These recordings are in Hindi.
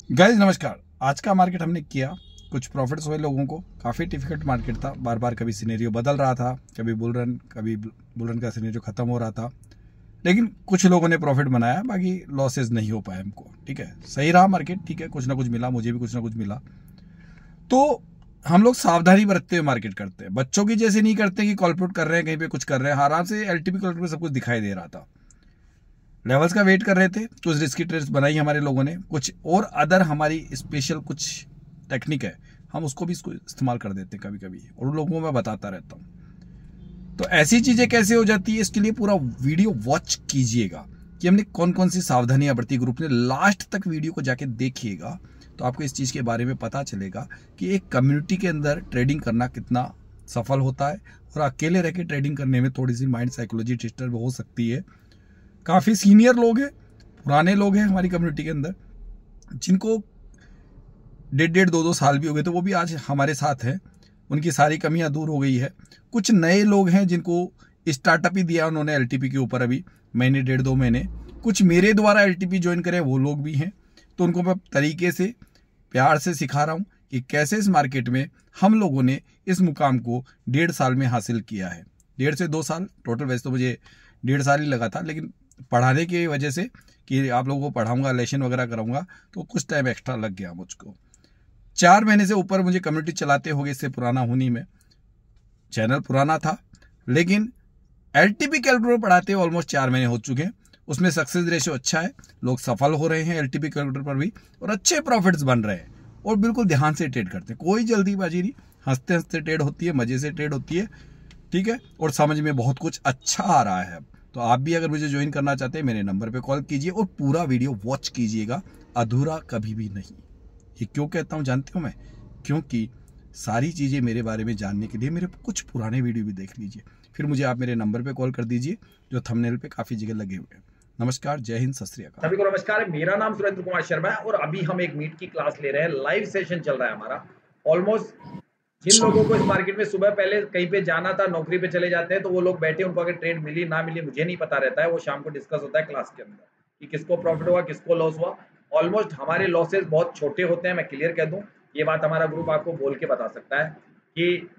गाइस नमस्कार। आज का मार्केट हमने किया, कुछ प्रॉफिट्स हुए लोगों को। काफ़ी डिफिकल्ट मार्केट था, बार बार कभी सिनेरियो बदल रहा था, कभी बुल रन का सिनेरियो ख़त्म हो रहा था, लेकिन कुछ लोगों ने प्रॉफिट बनाया, बाकी लॉसेज नहीं हो पाए हमको। ठीक है, सही रहा मार्केट, ठीक है, कुछ ना कुछ मिला, मुझे भी कुछ ना कुछ मिला। तो हम लोग सावधानी बरतते हुए मार्केट करते हैं, बच्चों की जैसे नहीं करते कि कॉल्पोरेट कर रहे हैं, कहीं पे कुछ कर रहे हैं। आराम से एलटीपी कॉल्पोरेट में सब कुछ दिखाई दे रहा था, लेवल्स का वेट कर रहे थे। कुछ रिस्की ट्रेड्स बनाई हमारे लोगों ने, कुछ और अदर हमारी स्पेशल कुछ टेक्निक है, हम उसको भी इसको इस्तेमाल कर देते हैं कभी कभी, और उन लोगों को मैं बताता रहता हूँ। तो ऐसी चीजें कैसे हो जाती है, इसके लिए पूरा वीडियो वॉच कीजिएगा कि हमने कौन कौन सी सावधानियां बरती। ग्रुप ने लास्ट तक वीडियो को जाके देखिएगा तो आपको इस चीज के बारे में पता चलेगा कि एक कम्युनिटी के अंदर ट्रेडिंग करना कितना सफल होता है, और अकेले रह के ट्रेडिंग करने में थोड़ी सी माइंड साइकोलॉजी डिस्टर्ब हो सकती है। काफ़ी सीनियर लोग हैं, पुराने लोग हैं हमारी कम्युनिटी के अंदर, जिनको 1.5-2 साल भी हो गए, तो वो भी आज हमारे साथ हैं। उनकी सारी कमियां दूर हो गई है। कुछ नए लोग हैं जिनको स्टार्टअप ही दिया उन्होंने एलटीपी के ऊपर, अभी महीने 1.5-2 महीने। कुछ मेरे द्वारा एलटीपी ज्वाइन करे वो लोग भी हैं। तो उनको मैं तरीके से प्यार से सिखा रहा हूँ कि कैसे इस मार्केट में हम लोगों ने इस मुकाम को 1.5 साल में हासिल किया है। 1.5 से 2 साल टोटल, वैसे तो मुझे 1.5 साल ही लगा था, लेकिन पढ़ाने की वजह से कि आप लोगों को पढ़ाऊंगा, लेसन वगैरह कराऊंगा, तो कुछ टाइम एक्स्ट्रा लग गया मुझको। 4 महीने से ऊपर मुझे कम्युनिटी चलाते हो गए, इससे पुराना हूं में, चैनल पुराना था, लेकिन एलटीपी कैलकुलेटर पढ़ाते हुए ऑलमोस्ट 4 महीने हो चुके हैं। उसमें सक्सेस रेशियो अच्छा है, लोग सफल हो रहे हैं एलटीपी कैलकुलेटर पर भी, और अच्छे प्रॉफिट्स बन रहे हैं, और बिल्कुल ध्यान से ट्रेड करते हैं। कोई जल्दीबाजी नहीं, हंसते हंसते ट्रेड होती है, मजे से ट्रेड होती है। ठीक है, और समझ में बहुत कुछ अच्छा आ रहा है। तो आप भी अगर मुझे ज्वाइन करना चाहते हैं, मेरे नंबर पे कॉल कीजिए और पूरा वीडियो वॉच कीजिएगा, अधूरा कभी भी नहीं। ये क्यों कहता हूं जानते हो मैं? क्योंकि सारी चीजें मेरे बारे में जानने के लिए मेरे कुछ पुराने वीडियो भी देख लीजिए, फिर मुझे आप मेरे नंबर पे कॉल कर दीजिए, जो थंबनेल पे काफी जगह लगे हुए हैं। नमस्कार, जय हिंद, सत श्री अकाल। सभी को नमस्कार। मेरा नाम सुरेंद्र कुमार शर्मा है और अभी हम एक मीट की क्लास ले रहे हैं। लाइव सेशन चल रहा है हमारा। ऑलमोस्ट जिन लोगों को इस मार्केट में सुबह पहले कहीं पे जाना था, नौकरी पे चले जाते हैं, तो वो लोग बैठे, उनको अगर ट्रेड मिली ना मिली मुझे नहीं पता रहता है। वो शाम को डिस्कस होता है क्लास के अंदर कि किसको प्रॉफिट हुआ, किसको लॉस हुआ। ऑलमोस्ट हमारे लॉसेस बहुत छोटे होते हैं, मैं क्लियर कह दूं। ये बात हमारा ग्रुप आपको बोल के बता सकता है कि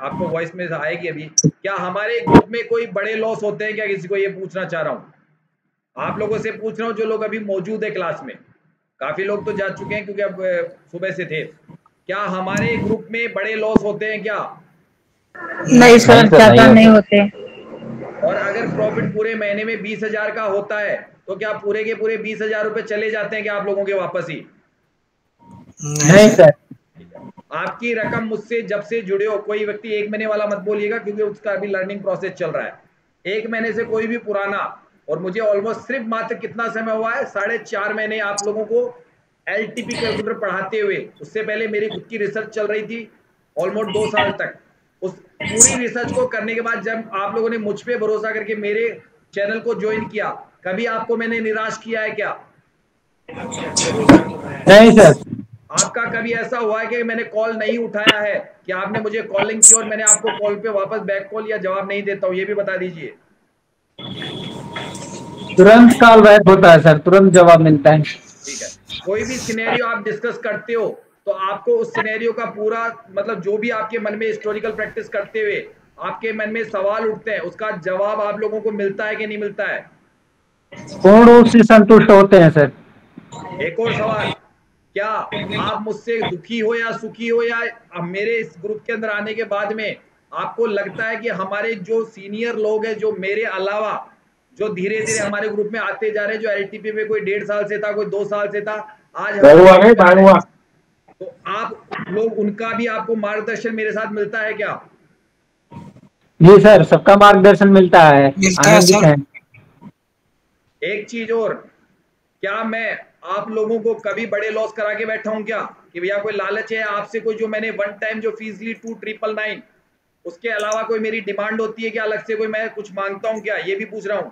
आपको वॉइस में आएगी अभी। क्या हमारे ग्रुप में कोई बड़े लॉस होते हैं क्या? किसी को ये पूछना चाह रहा हूँ, आप लोगों से पूछ रहा हूँ जो लोग अभी मौजूद है क्लास में। काफी लोग तो जा चुके हैं क्योंकि अब सुबह से थे। क्या हमारे ग्रुप में बड़े लॉस होते हैं क्या? नहीं सर, ज्यादा नहीं होते। और अगर प्रॉफिट पूरे महीने में 20,000 का होता है तो क्या पूरे के पूरे 20,000 रुपए चले जाते हैं क्या आप लोगों के वापस ही? नहीं सर। आपकी रकम मुझसे जब से जुड़े हो, कोई व्यक्ति 1 महीने वाला मत बोलिएगा क्योंकि उसका अभी लर्निंग प्रोसेस चल रहा है। 1 महीने से कोई भी पुराना, और मुझे ऑलमोस्ट सिर्फ मात्र कितना समय हुआ है, 4.5 महीने आप लोगों को एलटीपी कैलकुलेटर पढ़ाते हुए। उससे पहले मेरी खुद की रिसर्च चल रही थी ऑलमोस्ट 2 साल तक। उस पूरी रिसर्च को करने के बाद जब आप लोगों ने मुझ पे भरोसा करके मेरे चैनल को ज्वाइन किया, कभी आपको मैंने निराश किया है क्या? नहीं सर। आपका कभी ऐसा हुआ है कि मैंने कॉल नहीं उठाया है, कि आपने मुझे कॉलिंग की और मैंने आपको कॉल पे वापस बैक कॉल या जवाब नहीं देता हूं? ये भी बता दीजिए। तुरंत कॉल बैक होता है सर, तुरंत जवाब मिलता है। ठीक है। कोई भी सिनेरियो आप डिस्कस करते हो तो आपको उस सिनेरियो का पूरा मतलब जो भी आपके मन में हिस्टोरिकल प्रैक्टिस करते हुए आपके मन में सवाल उठते हैं, उसका जवाब आप लोगों को मिलता है कि नहीं मिलता है? पूर्ण रूप से संतुष्ट होते हैं सर। एक और सवाल, क्या आप मुझसे दुखी हो या सुखी हो, या मेरे इस ग्रुप के अंदर आने के बाद में आपको लगता है कि हमारे जो सीनियर लोग हैं, जो मेरे अलावा जो धीरे धीरे हमारे ग्रुप में आते जा रहे हैं, जो एलटीपी में कोई 1.5 साल से था, कोई 2 साल से था, आज तो आप लोग उनका भी आपको मार्गदर्शन मेरे साथ मिलता है क्या? जी सर, सबका मार्गदर्शन मिलता है, आनंदित हैं। एक चीज और, क्या मैं आप लोगों को कभी बड़े लॉस करा के बैठा हूं क्या? कि भैया कोई लालच है आपसे, कोई जो मैंने वन टाइम जो फीस ली 2,999, उसके अलावा कोई मेरी डिमांड होती है क्या? अलग से कोई मैं कुछ मांगता हूं क्या? ये भी पूछ रहा हूं।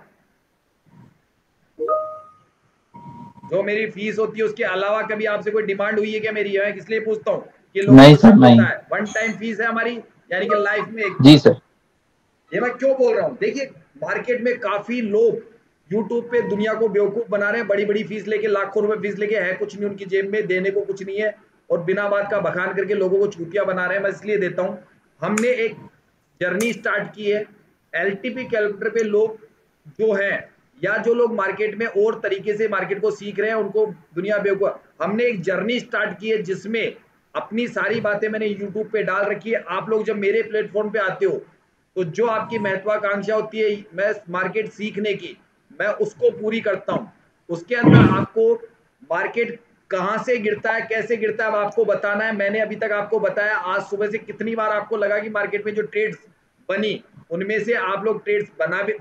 जो मेरी फीस होती है उसके अलावा कभी आपसे कोई डिमांड हुई है क्या मेरी? मैं किस लिए पूछता हूँ कि लोगों को शक होता है वन टाइम फीस है हमारी, यानी कि लाइफ में एक। जी सर। ये मैं क्यों बोल रहा हूँ, देखिए मार्केट में काफी लोग यूट्यूब पे दुनिया को बेवकूफ बना रहे हैं, बड़ी बड़ी फीस लेके, लाखों रुपए फीस लेके, है कुछ नहीं उनकी जेब में, देने को कुछ नहीं है, और बिना बात का बखान करके लोगों को चूतिया बना रहे हैं। मैं इसलिए देता हूं, हमने एक जर्नी स्टार्ट की है। एलटीपी कैलकुलेटर पे लोग जो हैं, या जो लोग मार्केट में और तरीके से मार्केट को सीख रहे हैं, उनको दुनिया बेवकूफ, हमने एक जर्नी स्टार्ट की है जिसमें अपनी सारी बातें मैंने यूट्यूब पे डाल रखी है। आप लोग जब मेरे प्लेटफॉर्म पे आते हो, तो जो आपकी महत्वाकांक्षा होती है मैं मार्केट सीखने की, मैं उसको पूरी करता हूं। उसके अंदर आपको मार्केट कहां से गिरता है, कैसे गिरता है, अब आपको बताना है। मैंने अभी तक आपको बताया, आज सुबह से कितनी बार आपको लगा कि मार्केट में जो ट्रेड्स बनी, उनमें से आप लोग ट्रेड्स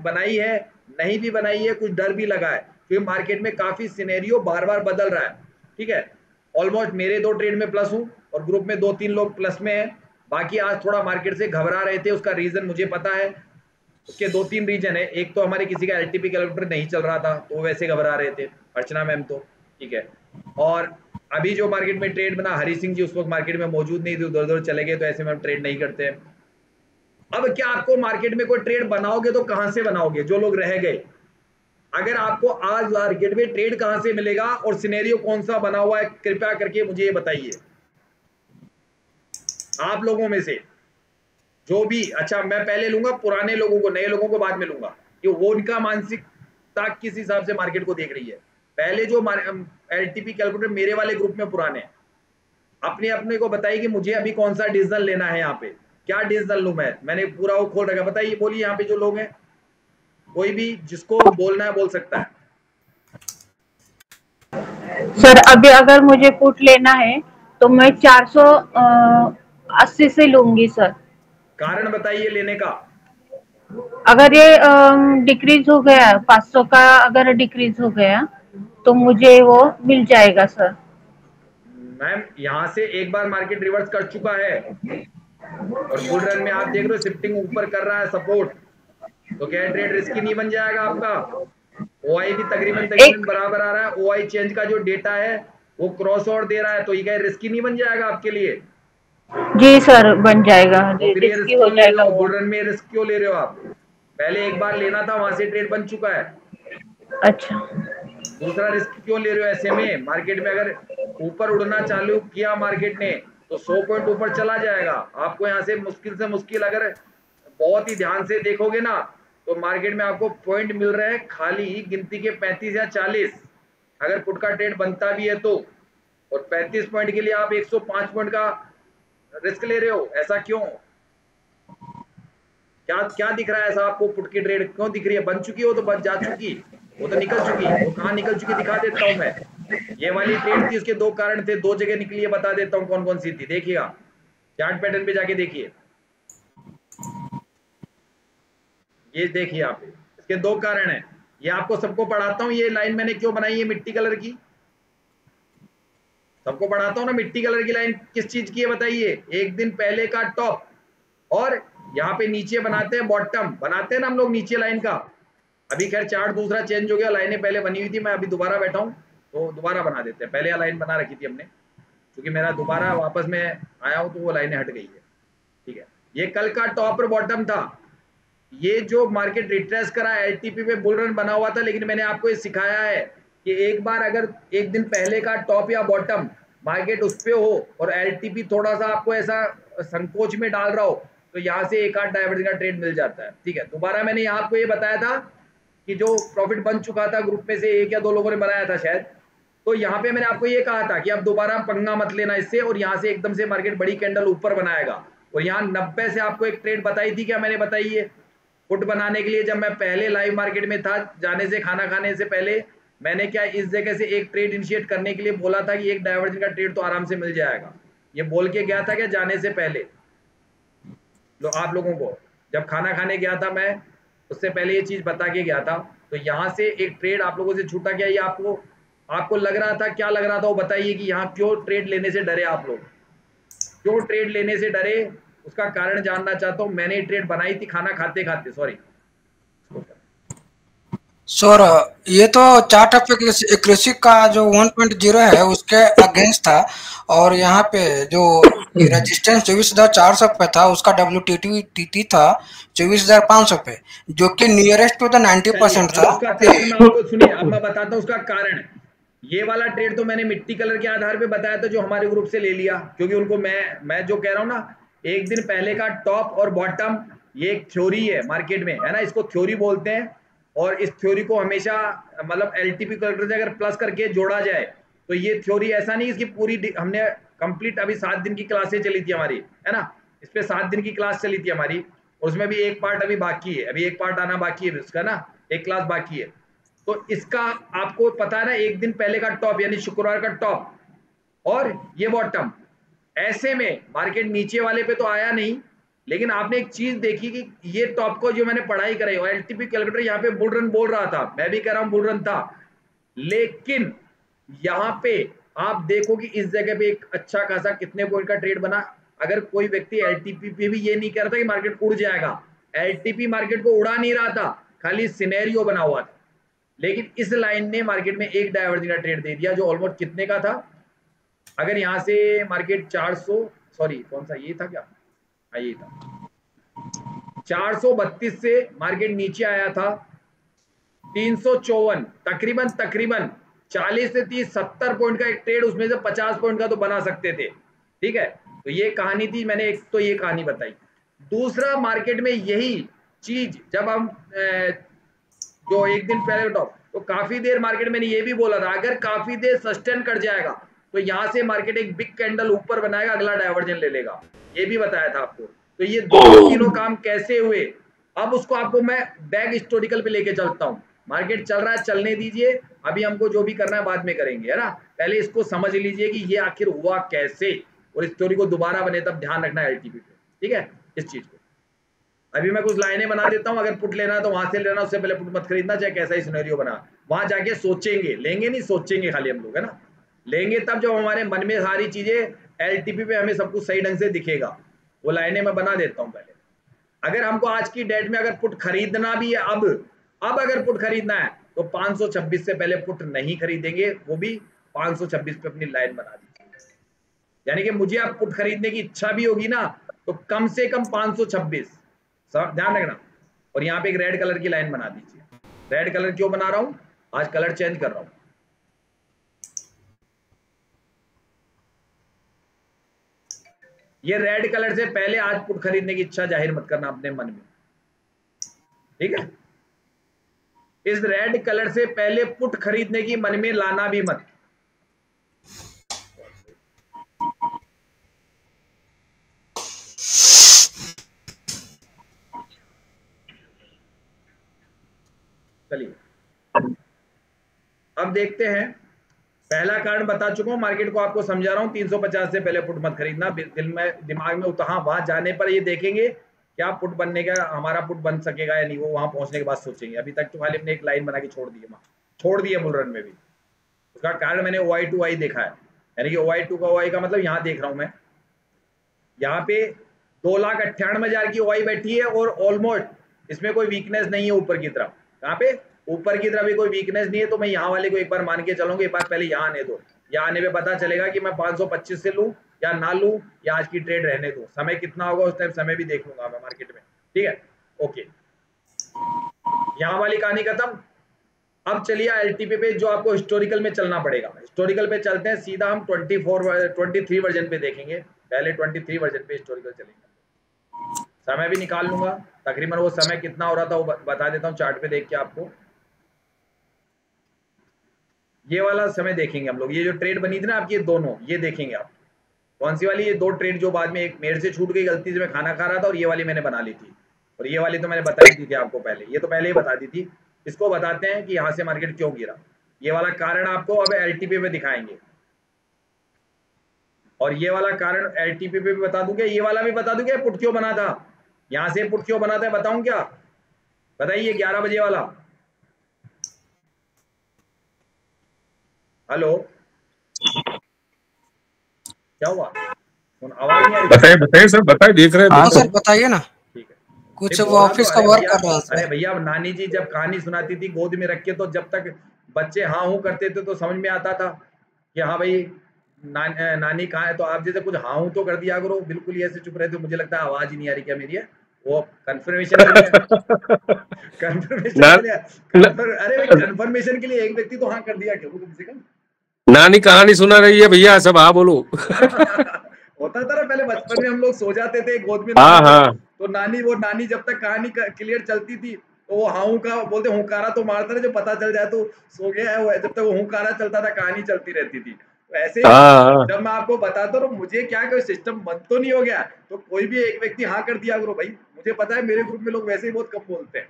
बनाई है, नहीं भी बनाई है, कुछ डर भी लगा है, क्योंकि मार्केट में काफी सिनेरियो बार बार बदल रहा है। ठीक है, ऑलमोस्ट मेरे 2 ट्रेड में प्लस हूं, और ग्रुप में 2-3 लोग प्लस में हैं। बाकी आज थोड़ा मार्केट से घबरा रहे थे, उसका रीजन मुझे पता है। उसके 2-3 रीजन है। एक तो हमारे किसी का एलटीपी कैलकुलेटर नहीं चल रहा था, तो वैसे घबरा रहे थे, अर्चना मैम तो, ठीक है। और अभी जो मार्केट में ट्रेड बना, हरी सिंह जी उस वक्त मार्केट में मौजूद नहीं थे, उधर उधर चले गए, तो ऐसे में हम ट्रेड नहीं करते। अब क्या आपको मार्केट में कोई ट्रेड बनाओगे तो कहां से बनाओगे, जो लोग रह गए? अगर आपको आज मार्केट में ट्रेड कहां से मिलेगा और सिनेरियो कौन सा बना हुआ है, कृपया करके मुझे ये बताइए। आप लोगों में से जो भी, अच्छा मैं पहले लूंगा पुराने लोगों को, नए लोगों को बाद में लूंगा, कि वो उनका मानसिकता किस हिसाब से मार्केट को देख रही है। पहले जो एलटीपी कैलकुलेटर मेरे वाले ग्रुप में पुराने, अपने अपने को बताइए कि मुझे अभी कौन सा डिसीजन लेना है, यहाँ पे क्या डिसीजन लूं मैं, मैंने पूरा वो खोल रखा। बताइए, बोलिए यहाँ पे जो लोग हैं, कोई भी जिसको बोलना है बोल सकता है। सर अभी अगर मुझे पुट लेना है तो मैं 480 से लूंगी सर। कारण बताइए लेने का। अगर ये डिक्रीज हो गया, 500 का अगर डिक्रीज हो गया तो मुझे वो मिल जाएगा सर। मैम यहाँ से एक बार मार्केट रिवर्स कर चुका है, और बुल रन में आप देख रहे हो शिफ्टिंग ऊपर कर रहा है, सपोर्ट, तो क्या ट्रेड रिस्की नहीं बन जाएगा आपका? ओआई भी तकरीबन एक बराबर आ रहा है, ओआई चेंज का जो डेटा है वो क्रॉस ओवर दे रहा है, तो ये क्या रिस्की नहीं बन जाएगा आपके लिए? जी सर बन जाएगा, तो फिर ये रिस्की रिस्क हो क्यों ले रहे जाएगा हो? वो। बुल रन में रिस्क क्यों ले रहे हो आप? पहले एक बार लेना था, वहां से ट्रेड बन चुका है। अच्छा दूसरा रिस्क क्यों ले रहे हो ऐसे में? मार्केट में अगर ऊपर उड़ना चालू किया मार्केट ने, तो 100 पॉइंट ऊपर चला जाएगा। आपको यहाँ से मुश्किल अगर बहुत ही ध्यान से देखोगे ना, तो मार्केट में आपको पॉइंट मिल रहे हैं खाली गिनती के 35 या 40, अगर पुट का ट्रेड बनता भी है तो। और 35 पॉइंट के लिए आप 105 पॉइंट का रिस्क ले रहे हो, ऐसा क्यों? क्या क्या दिख रहा है ऐसा आपको? पुट की ट्रेड क्यों दिख रही है? बन चुकी हो तो बन जा चुकी, वो तो निकल चुकी, वो कहाँ निकल चुकी दिखा देता हूं मैं। ये वाली ट्रेड थी, उसके 2 कारण थे, 2 जगह निकली है, बता देता हूं कौन कौन सी थी। देखिएगा चार्ट पैटर्न पे जाके देखिए, ये देखिए आप, इसके 2 कारण हैं। ये आपको सबको पढ़ाता हूं, ये लाइन मैंने क्यों बनाई है मिट्टी कलर की, सबको पढ़ाता हूं ना। मिट्टी कलर की लाइन किस चीज की है बताइए? एक दिन पहले का टॉप, और यहाँ पे नीचे बनाते हैं बॉटम, बनाते हैं ना हम लोग नीचे लाइन का। अभी खैर चार्ट दूसरा चेंज हो गया, लाइनें पहले बनी हुई थी, मैं अभी दोबारा बैठा हूँ, तो दोबारा बना देते हैं। पहले लाइन बना रखी थी हमने, क्योंकि मेरा दोबारा वापस में आया हूँ तो वो लाइनें हट गई है। ठीक है, ये कल का टॉप और बॉटम था। ये जो मार्केट रिट्रेस करा एलटीपी पे बुल रन बना हुआ था, लेकिन मैंने आपको ये सिखाया है कि एक बार अगर एक दिन पहले का टॉप या बॉटम मार्केट उस पे हो और एलटीपी थोड़ा सा आपको ऐसा संकोच में डाल रहा हो, तो यहाँ से एक आध डाइवर्जन का ट्रेड मिल जाता है। ठीक है, दोबारा मैंने यहाँ आपको ये बताया था कि जो प्रॉफिट बन चुका था ग्रुप में से 1 या 2 लोगों ने बनाया था शायद, तो यहाँ पे मैंने आपको ये कहा था कि अब दोबारा पंगा मत लेना इससे, और यहाँ से एकदम से मार्केट बड़ी कैंडल ऊपर बनाएगा। और यहाँ 90 से आपको एक ट्रेड बताई थी, क्या मैंने बताई है? पुट बनाने के लिए जब मैं पहले लाइव मार्केट में था, जाने से खाना खाने से पहले, मैंने क्या इस जगह से एक ट्रेड इनिशिएट करने के लिए बोला था कि एक डाइवर्जन का ट्रेड तो आराम से मिल जाएगा। ये बोल के गया था क्या जाने से पहले आप लोगों को? जब खाना खाने गया था मैं, उससे पहले ये चीज बता के गया था। तो यहाँ से एक ट्रेड आप लोगों से छूटा गया, ये आपको लग रहा था, क्या लग रहा था वो बताइए कि यहाँ क्यों ट्रेड लेने से डरे आप लोग? क्यों ट्रेड लेने से डरे, उसका कारण जानना चाहता हूँ। मैंने ट्रेड बनाई थी खाना खाते खाते, सॉरी। सर ये तो चार्ट ऑफ एक्यूरेसी का जो 1.0 है उसके अगेंस्ट था, और यहाँ पे जो रेजिस्टेंस 24,400 पे था उसका WTT था 24,500 पे, जो कि नियरेस्ट टू द 90% अब था। उसका कारण मैं आपको सुनिए, अब मैं बताता हूँ उसका कारण। ये वाला ट्रेड तो मैंने मिट्टी कलर के आधार पे बताया था, जो हमारे ग्रुप से ले लिया, क्योंकि उनको मैं जो कह रहा हूँ ना, एक दिन पहले का टॉप और बॉटम, ये एक थ्योरी है मार्केट में, है ना, इसको थ्योरी बोलते हैं। और इस थ्योरी को हमेशा मतलब एलटीपी कैलकुलेटर से अगर प्लस करके जोड़ा जाए तो ये थ्योरी ऐसा नहीं, इसकी पूरी हमने कंप्लीट अभी 7 दिन की क्लासें चली थी हमारी, है ना, इस पे 7 दिन की क्लास चली थी हमारी, और उसमें भी एक पार्ट अभी बाकी है, अभी एक पार्ट आना बाकी है इसका ना, एक क्लास बाकी है। तो इसका आपको पता है ना, एक दिन पहले का टॉप यानी शुक्रवार का टॉप और ये बॉटम, ऐसे में मार्केट नीचे वाले पे तो आया नहीं, लेकिन आपने एक चीज देखी कि ये टॉप को जो मैंने पढ़ाई कराई और एलटीपी कैलकुलेटर यहाँ पे बुल रन बोल रहा था, मैं भी कह रहा हूं बुल रन था, लेकिन यहाँ पे आप देखो कि इस जगह पे एक अच्छा खासा कितने पॉइंट का ट्रेड बना। अगर कोई व्यक्ति एलटीपी पे भी ये नहीं कह रहा था कि मार्केट उड़ जाएगा, एलटीपी मार्केट को उड़ा नहीं रहा था, खाली सिनेरियो बना हुआ था, लेकिन इस लाइन ने मार्केट में एक डाइवर्जन का ट्रेड दे दिया, जो ऑलमोस्ट कितने का था, अगर यहां से मार्केट 400, सॉरी कौन सा ये था क्या, हाँ ये था 432 से मार्केट नीचे आया था 354, तकरीबन 40 से 30 70 पॉइंट का एक ट्रेड, उसमें से 50 पॉइंट का तो बना सकते थे, ठीक है। तो ये कहानी थी, मैंने एक तो ये कहानी बताई। दूसरा, मार्केट में यही चीज जब हम जो एक दिन पहले टॉप, तो काफी देर मार्केट मैंने ये भी बोला था, अगर काफी देर सस्टेन कर जाएगा तो यहां से मार्केट एक बिग कैंडल ऊपर बनाएगा, अगला डाइवर्जन ले लेगा, ये भी बताया था आपको। तो ये दोनों तीनों काम कैसे हुए, अब उसको आपको मैं बैक हिस्टोरिकल पे लेके चलता हूँ। मार्केट चल रहा है, चलने दीजिए, अभी हमको जो भी करना है बाद में करेंगे, है ना, पहले इसको समझ लीजिए कि ये आखिर हुआ कैसे, और इस स्टोरी को दोबारा बने तब ध्यान रखना है एलटीपी पे, ठीक है, इस चीज को। अभी मैं कुछ लाइनें बना देता हूं, अगर पुट लेना है तो वहां से लेना, उससे पहले पुट मत खरीदना, चाहे कैसा ही सिनेरियो बना, वहां जाके सोचेंगे, लेंगे नहीं, सोचेंगे खाली हम लोग, है ना, लेंगे तब जब हमारे मन में सारी चीजें एलटीपी पे हमें सब कुछ सही ढंग से दिखेगा। वो लाइनें मैं बना देता हूं पहले। अगर हमको आज की डेट में अगर पुट खरीदना भी है, अब अगर पुट खरीदना है तो 526 से पहले पुट नहीं खरीदेंगे, वो भी 526 पे अपनी लाइन बना दीजिए, यानी कि मुझे अब पुट खरीदने की इच्छा भी होगी ना, तो कम से कम 526, ध्यान रखना। और यहाँ पे एक रेड कलर की लाइन बना दीजिए। रेड कलर क्यों बना रहा हूं, आज कलर चेंज कर रहा हूं। ये रेड कलर से पहले आज पुट खरीदने की इच्छा जाहिर मत करना अपने मन में, ठीक है, इस रेड कलर से पहले पुट खरीदने की मन में लाना भी मत। चलिए अब देखते हैं, पहला कारण बता चुका हूं, मार्केट को आपको समझा रहा हूं, 350 से पहले पुट मत खरीदना, दिल में दिमाग में उतना, वहां जाने पर ये देखेंगे क्या पुट बनने का, हमारा पुट बन सकेगा या नहीं, वो वहां पहुंचने के बाद सोचेंगे। अभी तक तो खाली हमने एक लाइन बना के छोड़ दी है बुल रन में भी। उसका कारण मैंने OI to Y देखा है, यानी कि OI to Y का मतलब यहाँ देख रहा हूं मैं, यहाँ पे 2,98,000 की OI बैठी है और ऑलमोस्ट इसमें कोई वीकनेस नहीं है ऊपर की तरफ। कहाँ पे, ऊपर की तरफ भी कोई वीकनेस नहीं है, तो मैं यहाँ वाले को एक बार मान के चलूंगा, एक बार पहले यहाँ आने दो, यहाँ आने पे पता चलेगा कि मैं 525 से लूं या ना लूं, या आज की ट्रेड रहने दो, समय कितना होगा उस टाइम समय भी देख लूंगा मैं मार्केट में, ठीक है, ओके। यहाँ वाली कहानी खत्म। अब चलिए एलटीपी पे, जो आपको हिस्टोरिकल में चलना पड़ेगा, हिस्टोरिकल पे चलते हैं सीधा, हम 23 वर्जन पे देखेंगे, पहले 23 वर्जन पे हिस्टोरिकल चलेंगे, समय भी निकाल लूंगा, तकरीबन वो समय कितना हो रहा था वो बता देता हूँ चार्ट पे देख के आपको। ये वाला समय देखेंगे हम लोग, ये जो ट्रेड बनी थी ना आपकी, ये दोनों ये देखेंगे आप, कौन सी वाली, ये दो ट्रेड जो बाद में, एक मेरे से छूट गई गलती से, मैं खाना खा रहा था, और ये वाली मैंने बना ली थी, और ये वाली तो मैंने बता दी थी आपको पहले, ये तो पहले ही बता दी थी। इसको बताते हैं कि यहाँ से मार्केट क्यों गिरा, ये वाला कारण आपको अब एलटीपी पे दिखाएंगे, और ये वाला कारण एलटीपी पे भी बता दूंगा, ये वाला भी बता दूंगा पुट क्यों बना था, यहाँ से पुट क्यों बना था बताऊं क्या, बताइए 11 बजे वाला। हेलो, क्या हुआ, आवाज नहीं आ रही, बताइए बताइए सर, बताइए, देख रहे हैं। हाँ सर बताइए ना। ठीक है, कुछ नहीं, वो बोला तो, ऑफिस का अरे वर्क भैया, कर रहा अरे था। भैया नानी जी जब कहानी सुनाती थी गोद में रख के, तो जब तक बच्चे हाँ हूँ करते थे तो समझ में आता था कि हाँ भाई नानी कहाँ है। तो आप जैसे कुछ हाँ हूँ तो कर दिया करो, बिल्कुल ही ऐसे चुप रहे थे, मुझे लगता है आवाज ही नहीं आ रही क्या मेरी है, वो कंफर्मेशन के लिए कंफर्मेशन ना, के लिए ना, अरे भाई कंफर्मेशन के लिए एक व्यक्ति तो हाँ कर दिया क्यों कम से कम। नानी कहानी सुना रही है भैया, सब हाँ बोलो। होता था ना पहले बचपन में, हम लोग सो जाते थे गोद में हाँ नानी के, हाँ तो नानी जब तक कहानी क्लियर चलती थी तो वो हाउ का बोलते हुंकारा तो मारता था, जो पता चल जाए तो सो गया है वो, जब तक वो हुंकारा चलता था कहानी चलती रहती थी। तो ऐसे ही हाँ हाँ। जब मैं आपको बताता हूँ मुझे क्या कोई सिस्टम बंद तो नहीं हो गया, तो कोई भी एक व्यक्ति हाँ कर दिया करो भाई। मुझे पता है मेरे ग्रुप में लोग वैसे ही बहुत कम बोलते हैं,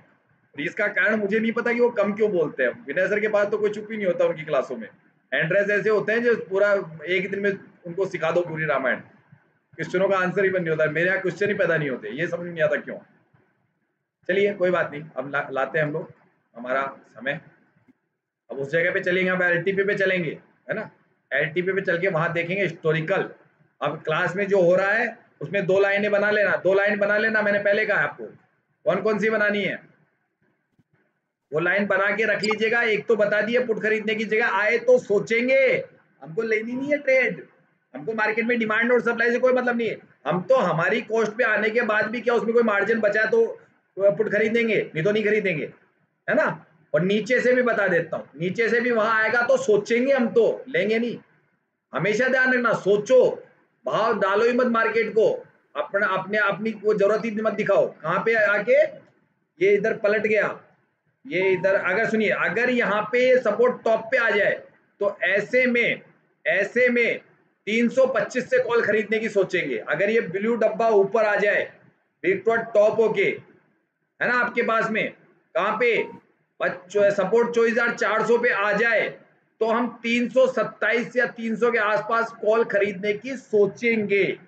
और इसका कारण मुझे नहीं पता कि वो कम क्यों बोलते हैं। विनय सर के पास तो कोई चुप ही नहीं होता उनकी क्लासों में, एंड्रेस ऐसे होते हैं जो पूरा एक ही दिन में उनको सिखा दो पूरी रामायण, क्वेश्चनों का आंसर ही बन नहीं होता है। मेरे यहाँ क्वेश्चन ही पैदा नहीं होते, ये समझ नहीं आता क्यों। चलिए कोई बात नहीं, अब लाते हैं हम लोग हमारा समय। अब उस जगह पे चलेंगे, अब एलटीपी पे चलेंगे, है ना। एलटीपी पे चल के वहां देखेंगे हिस्टोरिकल। अब क्लास में जो हो रहा है उसमें 2 लाइनें बना लेना, 2 लाइन बना लेना, मैंने पहले कहा आपको कौन कौन सी बनानी है, वो लाइन बना के रख लीजिएगा। एक तो बता दिए पुट खरीदने की जगह आए तो सोचेंगे, हमको लेनी नहीं है ट्रेड, हमको मार्केट में डिमांड और सप्लाई से कोई मतलब नहीं है। हम तो हमारी कॉस्ट पे आने के बाद भी क्या उसमें कोई मार्जिन बचा तो पुट खरीदेंगे, नहीं तो नहीं खरीदेंगे, है ना। और नीचे से भी बता देता हूँ, नीचे से भी वहां आएगा तो सोचेंगे, हम तो लेंगे नहीं। हमेशा ध्यान रखना, सोचो, भाव डालो ही मत मार्केट को, अपना अपने अपनी को जरूरत ही मत दिखाओ। कहाँ पे आके ये इधर पलट गया, ये इधर, अगर सुनिए अगर यहाँ पे सपोर्ट टॉप पे आ जाए तो ऐसे में 325 से कॉल खरीदने की सोचेंगे। अगर ये ब्लू डब्बा ऊपर आ जाए विक्टोर टॉप होके, है ना, आपके पास में कहाँ पे सपोर्ट 24,400 पे आ जाए तो हम 327 या 300 के आसपास कॉल खरीदने की सोचेंगे।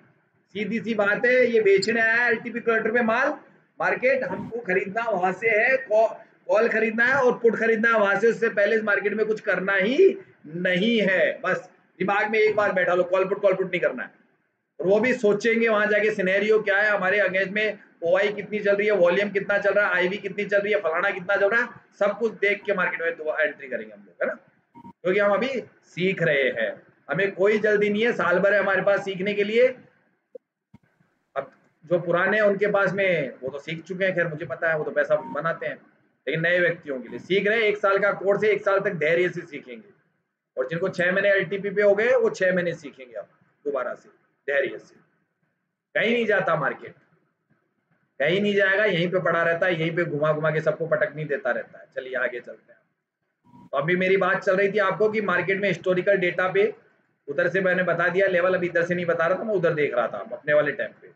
सीधी सी बात है, ये बेचने आया है एलटीपी क्वार्टर में माल, मार्केट हमको खरीदना वहां से है, कॉल खरीदना है और पुट खरीदना है वहां से। उससे पहले इस मार्केट में कुछ करना ही नहीं है। बस दिमाग में एक बात बैठा लो, कॉल पुट नहीं करना है। और वो भी सोचेंगे वहां जाके सिनेरियो क्या है हमारे अगेंस्ट में, ओआई कितनी चल रही है, वॉल्यूम कितना चल रहा है, आईवी कितनी चल रही है, फलाना कितना चल रहा है, सब कुछ देख के मार्केट में दोबारा एंट्री करेंगे हम लोग, है ना। क्योंकि हम अभी सीख रहे हैं, हमें कोई जल्दी नहीं है, साल भर है हमारे पास सीखने के लिए। अब जो पुराने हैं उनके पास में वो तो सीख चुके हैं, खैर मुझे पता है, वो तो पैसा बनाते हैं। लेकिन नए व्यक्तियों के लिए सीख रहे हैं, 1 साल का कोर्स है, 1 साल तक धैर्य से सीखेंगे। और जिनको 6 महीने एलटीपी पे हो गए वो 6 महीने सीखेंगे अब दोबारा से धैर्य से। कहीं नहीं जाता मार्केट, कहीं नहीं जाएगा, यहीं पे पड़ा रहता है, यहीं पे घुमा घुमा के सबको पटक नहीं देता रहता है। चलिए आगे चलते हैं। तो अभी मेरी बात चल रही थी आपको कि मार्केट में हिस्टोरिकल डेटा पे उधर से मैंने बता दिया लेवल, अभी इधर से नहीं बता रहा था, मैं उधर देख रहा था अपने वाले टाइम पे।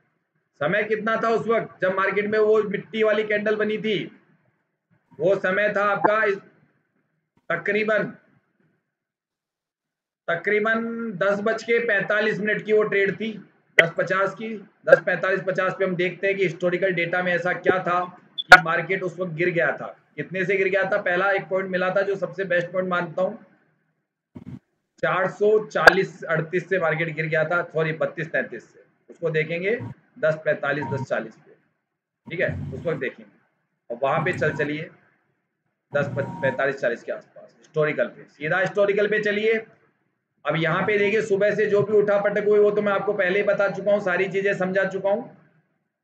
समय कितना था उस वक्त जब मार्केट में वो मिट्टी वाली कैंडल बनी थी, वो समय था आपका तकरीबन 10:45 की वो ट्रेड थी, 10:50 की, 10:45-50 पे हम देखते हैं कि हिस्टोरिकल डेटा में ऐसा क्या था कि मार्केट उस वक्त गिर गया था। कितने से गिर गया था? पहला एक पॉइंट मिला था जो सबसे बेस्ट पॉइंट मानता हूं, 440-38 से मार्केट गिर गया था, सॉरी 32-33 से। उसको देखेंगे 10:45 10:40 पे, ठीक है, उस वक्त देखेंगे। और वहां पे चलिए 10:45-40 के आसपास हिस्टोरिकल पे, सीधा हिस्टोरिकल पे चलिए। अब यहाँ पे देखिए सुबह से जो भी उठा पटक हुई वो तो मैं आपको पहले ही बता चुका हूँ, सारी चीजें समझा चुका हूँ,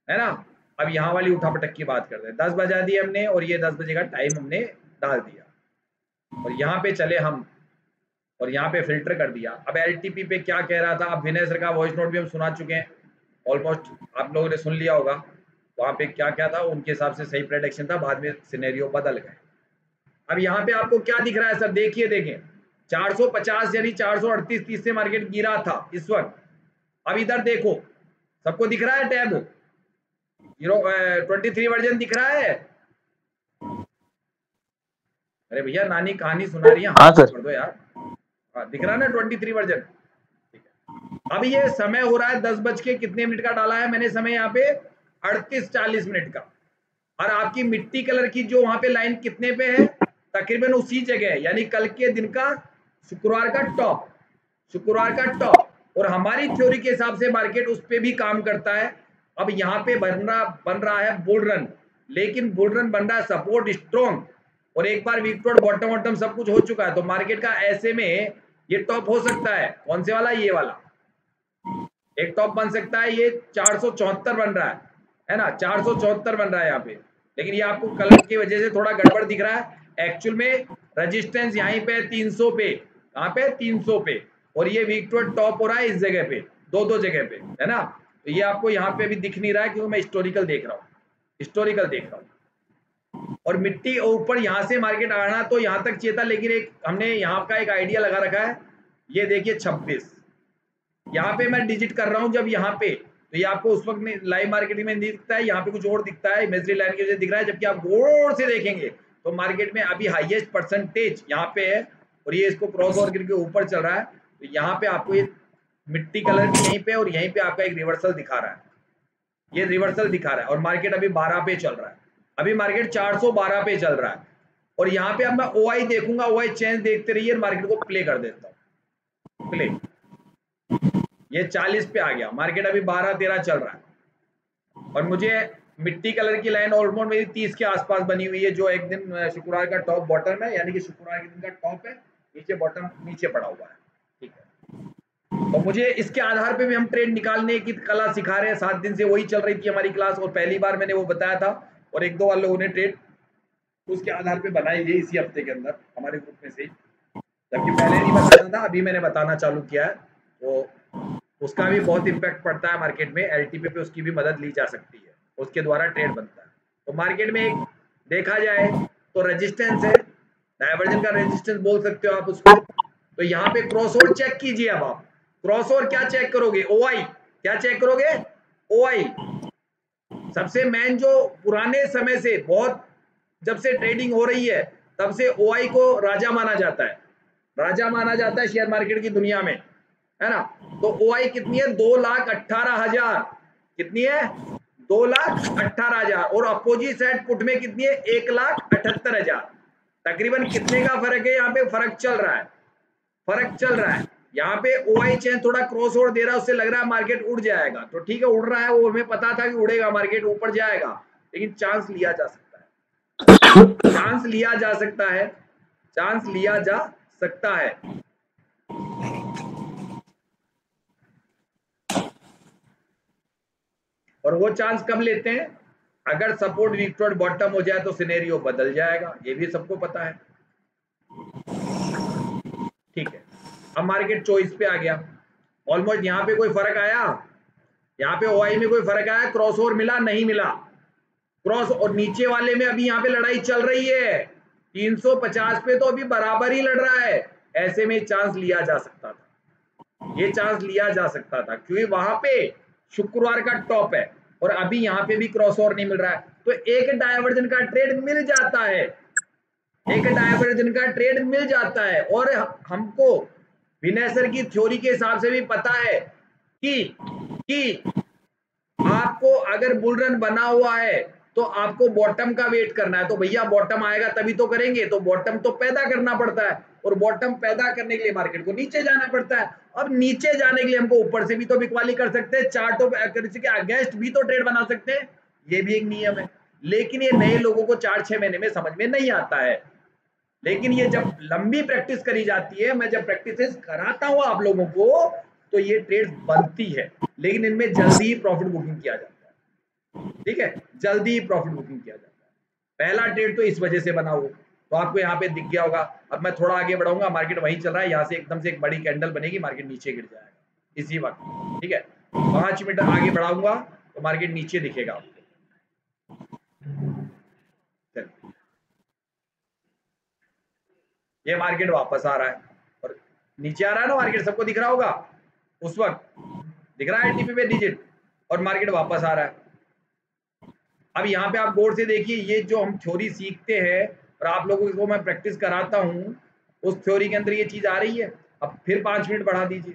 है ना। अब यहाँ वाली उठा पटक की बात करते हैं। 10 बजा दिए हमने और ये 10 बजे का टाइम हमने डाल दिया और यहाँ पे चले हम और यहाँ पे फिल्टर कर दिया। अब एलटीपी पे क्या कह रहा था, अब विनय सर का वॉइस नोट भी हम सुना चुके हैं, ऑलमोस्ट आप लोगों ने सुन लिया होगा। वहां पे क्या क्या था उनके हिसाब से सही प्रेडिक्शन था, बाद में सिनेरियो बदल गए। अब यहाँ पे आपको क्या दिख रहा है सर, देखिए देखें 450 यानी 438-30 से मार्केट गिरा था इस वक्त। अब इधर देखो, सबको दिख रहा है टैब 23 वर्जन दिख रहा है? अरे भैया नानी कहानी सुना रही है, हाँ सर। कर दो यार। हाँ दिख रहा है ना 23 वर्जन, ठीक है। अब ये समय हो रहा है 10 बज के कितने मिनट का डाला है मैंने समय यहाँ पे 38-40 मिनट का। और आपकी मिट्टी कलर की जो वहां पे लाइन कितने पे है, तकरीबन उसी जगह है, यानी कल के दिन का शुक्रवार का टॉप। और हमारी थ्योरी के हिसाब से मार्केट उस पे भी काम करता है अब यहाँ पे बन रहा है बुल रन, लेकिन बुल रन बन रहा है सपोर्ट स्ट्रॉन्ग, और एक बार वीक टू बॉटम वॉटम सब कुछ हो चुका है, तो मार्केट का ऐसे में ये टॉप हो सकता है। कौन से वाला? ये वाला एक टॉप बन सकता है। ये 474 बन रहा है ना, 474 बन रहा है यहाँ पे, लेकिन ये आपको कलर की वजह से थोड़ा गड़बड़ दिख रहा है। एक्चुअल में रजिस्टेंस यहीं पे 300 पे, कहाँ पे? 300 पे, और ये वीक टू टॉप हो रहा है इस जगह पे, दो जगह पे, है ना। तो ये आपको यहाँ पे भी दिख नहीं रहा है क्योंकि मैं हिस्टोरिकल देख रहा हूँ, हिस्टोरिकल देख रहा हूँ। और मिट्टी ऊपर यहाँ से मार्केट आना तो यहाँ तक चाहिए था, लेकिन एक हमने यहाँ का एक आइडिया लगा रखा है। ये देखिए 26, यहाँ पे मैं डिजिट कर रहा हूँ जब यहाँ पे, तो ये आपको उस वक्त लाइव मार्केटिंग में नहीं दिखता है, यहाँ पे कुछ और दिखता है, इमेजरी लाइन की वजह से दिख रहा है। जबकि आप गौर से देखेंगे तो मार्केट में अभी हाईएस्ट परसेंटेज यहाँ पे है, और ये इसको क्रॉस ओवर करके ऊपर चल रहा है। तो यहाँ पे आपको ये मिट्टी कलर की यहीं पे, और यहीं पे आपका एक रिवर्सल दिखा रहा है, ये रिवर्सल दिखा रहा है, और मार्केट अभी 12 पे चल रहा है। अभी मार्केट 412 पे चल रहा है, और यहाँ पे अब मैं ओआई देखूंगा, ओआई चेंज देखते रहिए, मार्केट को प्ले कर देता हूँ, प्ले। ये 40 पे आ गया, मार्केट अभी 12-13 चल रहा है, और मुझे मिट्टी कलर की लाइन ऑलमोस्ट मेरी 30 के आसपास बनी हुई है, जो एक दिन शुक्रवार का टॉप बॉटम है, यानी कि शुक्रवार के दिन का टॉप है, नीचे बॉटम नीचे पड़ा हुआ है, ठीक है। तो मुझे इसके आधार पे भी हम ट्रेड निकालने की कला सिखा रहे हैं। 7 दिन से वही चल रही थी हमारी क्लास, और पहली बार मैंने वो बताया था, और 1-2 वाले लोगों ने ट्रेड उसके आधार पे बनाई है इसी हफ्ते के अंदर हमारे ग्रुप में से, जबकि पहले नहीं बताया था, अभी मैंने बताना चालू किया है। तो उसका भी बहुत इम्पैक्ट पड़ता है मार्केट में, एलटीपी पे उसकी भी मदद ली जा सकती है, उसके द्वारा ट्रेड बनता है। तो मार्केट में एक देखा जाए तो रेजिस्टेंस है, डायवर्जन का रेजिस्टेंस बोल सकते हो आप उसको। तो यहाँ पे क्रॉसओवर चेक कीजिए। अब आप क्रॉसओवर क्या चेक करोगे? ओआई। क्या चेक करोगे? ओआई। सबसे मेन जो पुराने समय से, बहुत जब से ट्रेडिंग हो रही है तब से ओआई को राजा माना जाता है, राजा माना जाता है शेयर मार्केट की दुनिया में, है ना। तो ओआई कितनी है? 2,18,000। कितनी है? 2,18,000। और अपोजिट साइड पुट में कितनी है? 1,78,000। तकरीबन कितने का फर्क है? यहाँ पे फर्क चल रहा है, फर्क चल रहा है। यहाँ पे ओआई चेन थोड़ा क्रॉस ओवर दे रहा है, उससे लग रहा है मार्केट उड़ जाएगा, तो ठीक है उड़ रहा है, वो हमें पता था कि उड़ेगा, मार्केट ऊपर जाएगा, लेकिन चांस लिया जा सकता है, चांस लिया जा सकता है, चांस लिया जा सकता है। और वो चांस कब लेते हैं? अगर सपोर्ट वीक टू बॉटम हो जाए तो सिनेरियो बदल जाएगा, ये भी सबको पता है, ठीक है। अब मार्केट चॉइस पे आ गया, ऑलमोस्ट यहाँ पे कोई फर्क आया? यहाँ पे ओआई में कोई फर्क आया? क्रॉस ओवर मिला? नहीं मिला क्रॉस। और नीचे वाले में अभी यहाँ पे लड़ाई चल रही है, 350 पे तो अभी बराबर ही लड़ रहा है। ऐसे में चांस लिया जा सकता था, ये चांस लिया जा सकता था, क्योंकि वहां पे शुक्रवार का टॉप है, और अभी यहाँ पे भी क्रॉस ओवर नहीं मिल रहा है। तो एक डायवर्जन का ट्रेड मिल जाता है, एक डायवर्जन का ट्रेड मिल जाता है। और हमको विनय सर की थ्योरी के हिसाब से भी पता है कि आपको अगर बुल रन बना हुआ है तो आपको बॉटम का वेट करना है। तो भैया बॉटम आएगा तभी तो करेंगे, तो बॉटम तो पैदा करना पड़ता है, और बॉटम पैदा करने के लिए मार्केट को नीचे जाना पड़ता है। अब नीचे जाने के लिए हमको ऊपर से भी तो बिकवाली कर सकते हैं, चार्ट ऑफ एक्यूरेसी के अगेंस्ट भी तो ट्रेड बना सकते हैं, ये भी एक नियम है। लेकिन ये नए लोगों को 4-6 महीने में समझ में नहीं आता है, लेकिन ये जब लंबी प्रैक्टिस करी जाती है, मैं जब प्रैक्टिस कराता हूं आप लोगों को, तो ये ट्रेड बनती है। लेकिन इनमें जल्दी ही प्रॉफिट बुकिंग किया जाता है, ठीक है, जल्दी ही प्रॉफिट बुकिंग किया जाता है। पहला ट्रेड तो इस वजह से बना हो, तो आपको यहाँ पे दिख गया होगा। अब मैं थोड़ा आगे बढ़ाऊंगा, मार्केट वहीं चल रहा है, यहाँ से एकदम से एक बड़ी कैंडल बनेगी, मार्केट नीचे गिर जाएगा इसी वक्त, ठीक है। 5 मिनट आगे बढ़ाऊंगा तो मार्केट नीचे दिखेगा आपको। ये मार्केट वापस आ रहा है और नीचे आ रहा है ना, मार्केट सबको दिख रहा होगा, उस वक्त दिख रहा है एलटीपी पे डिजिट, और मार्केट वापस आ रहा है। अब यहाँ पे आप गौर से देखिए, ये जो हम थ्योरी सीखते हैं और आप लोगों को मैं प्रैक्टिस कराता हूं, उस थ्योरी के अंदर ये चीज आ रही है। अब फिर 5 मिनट बढ़ा दीजिए,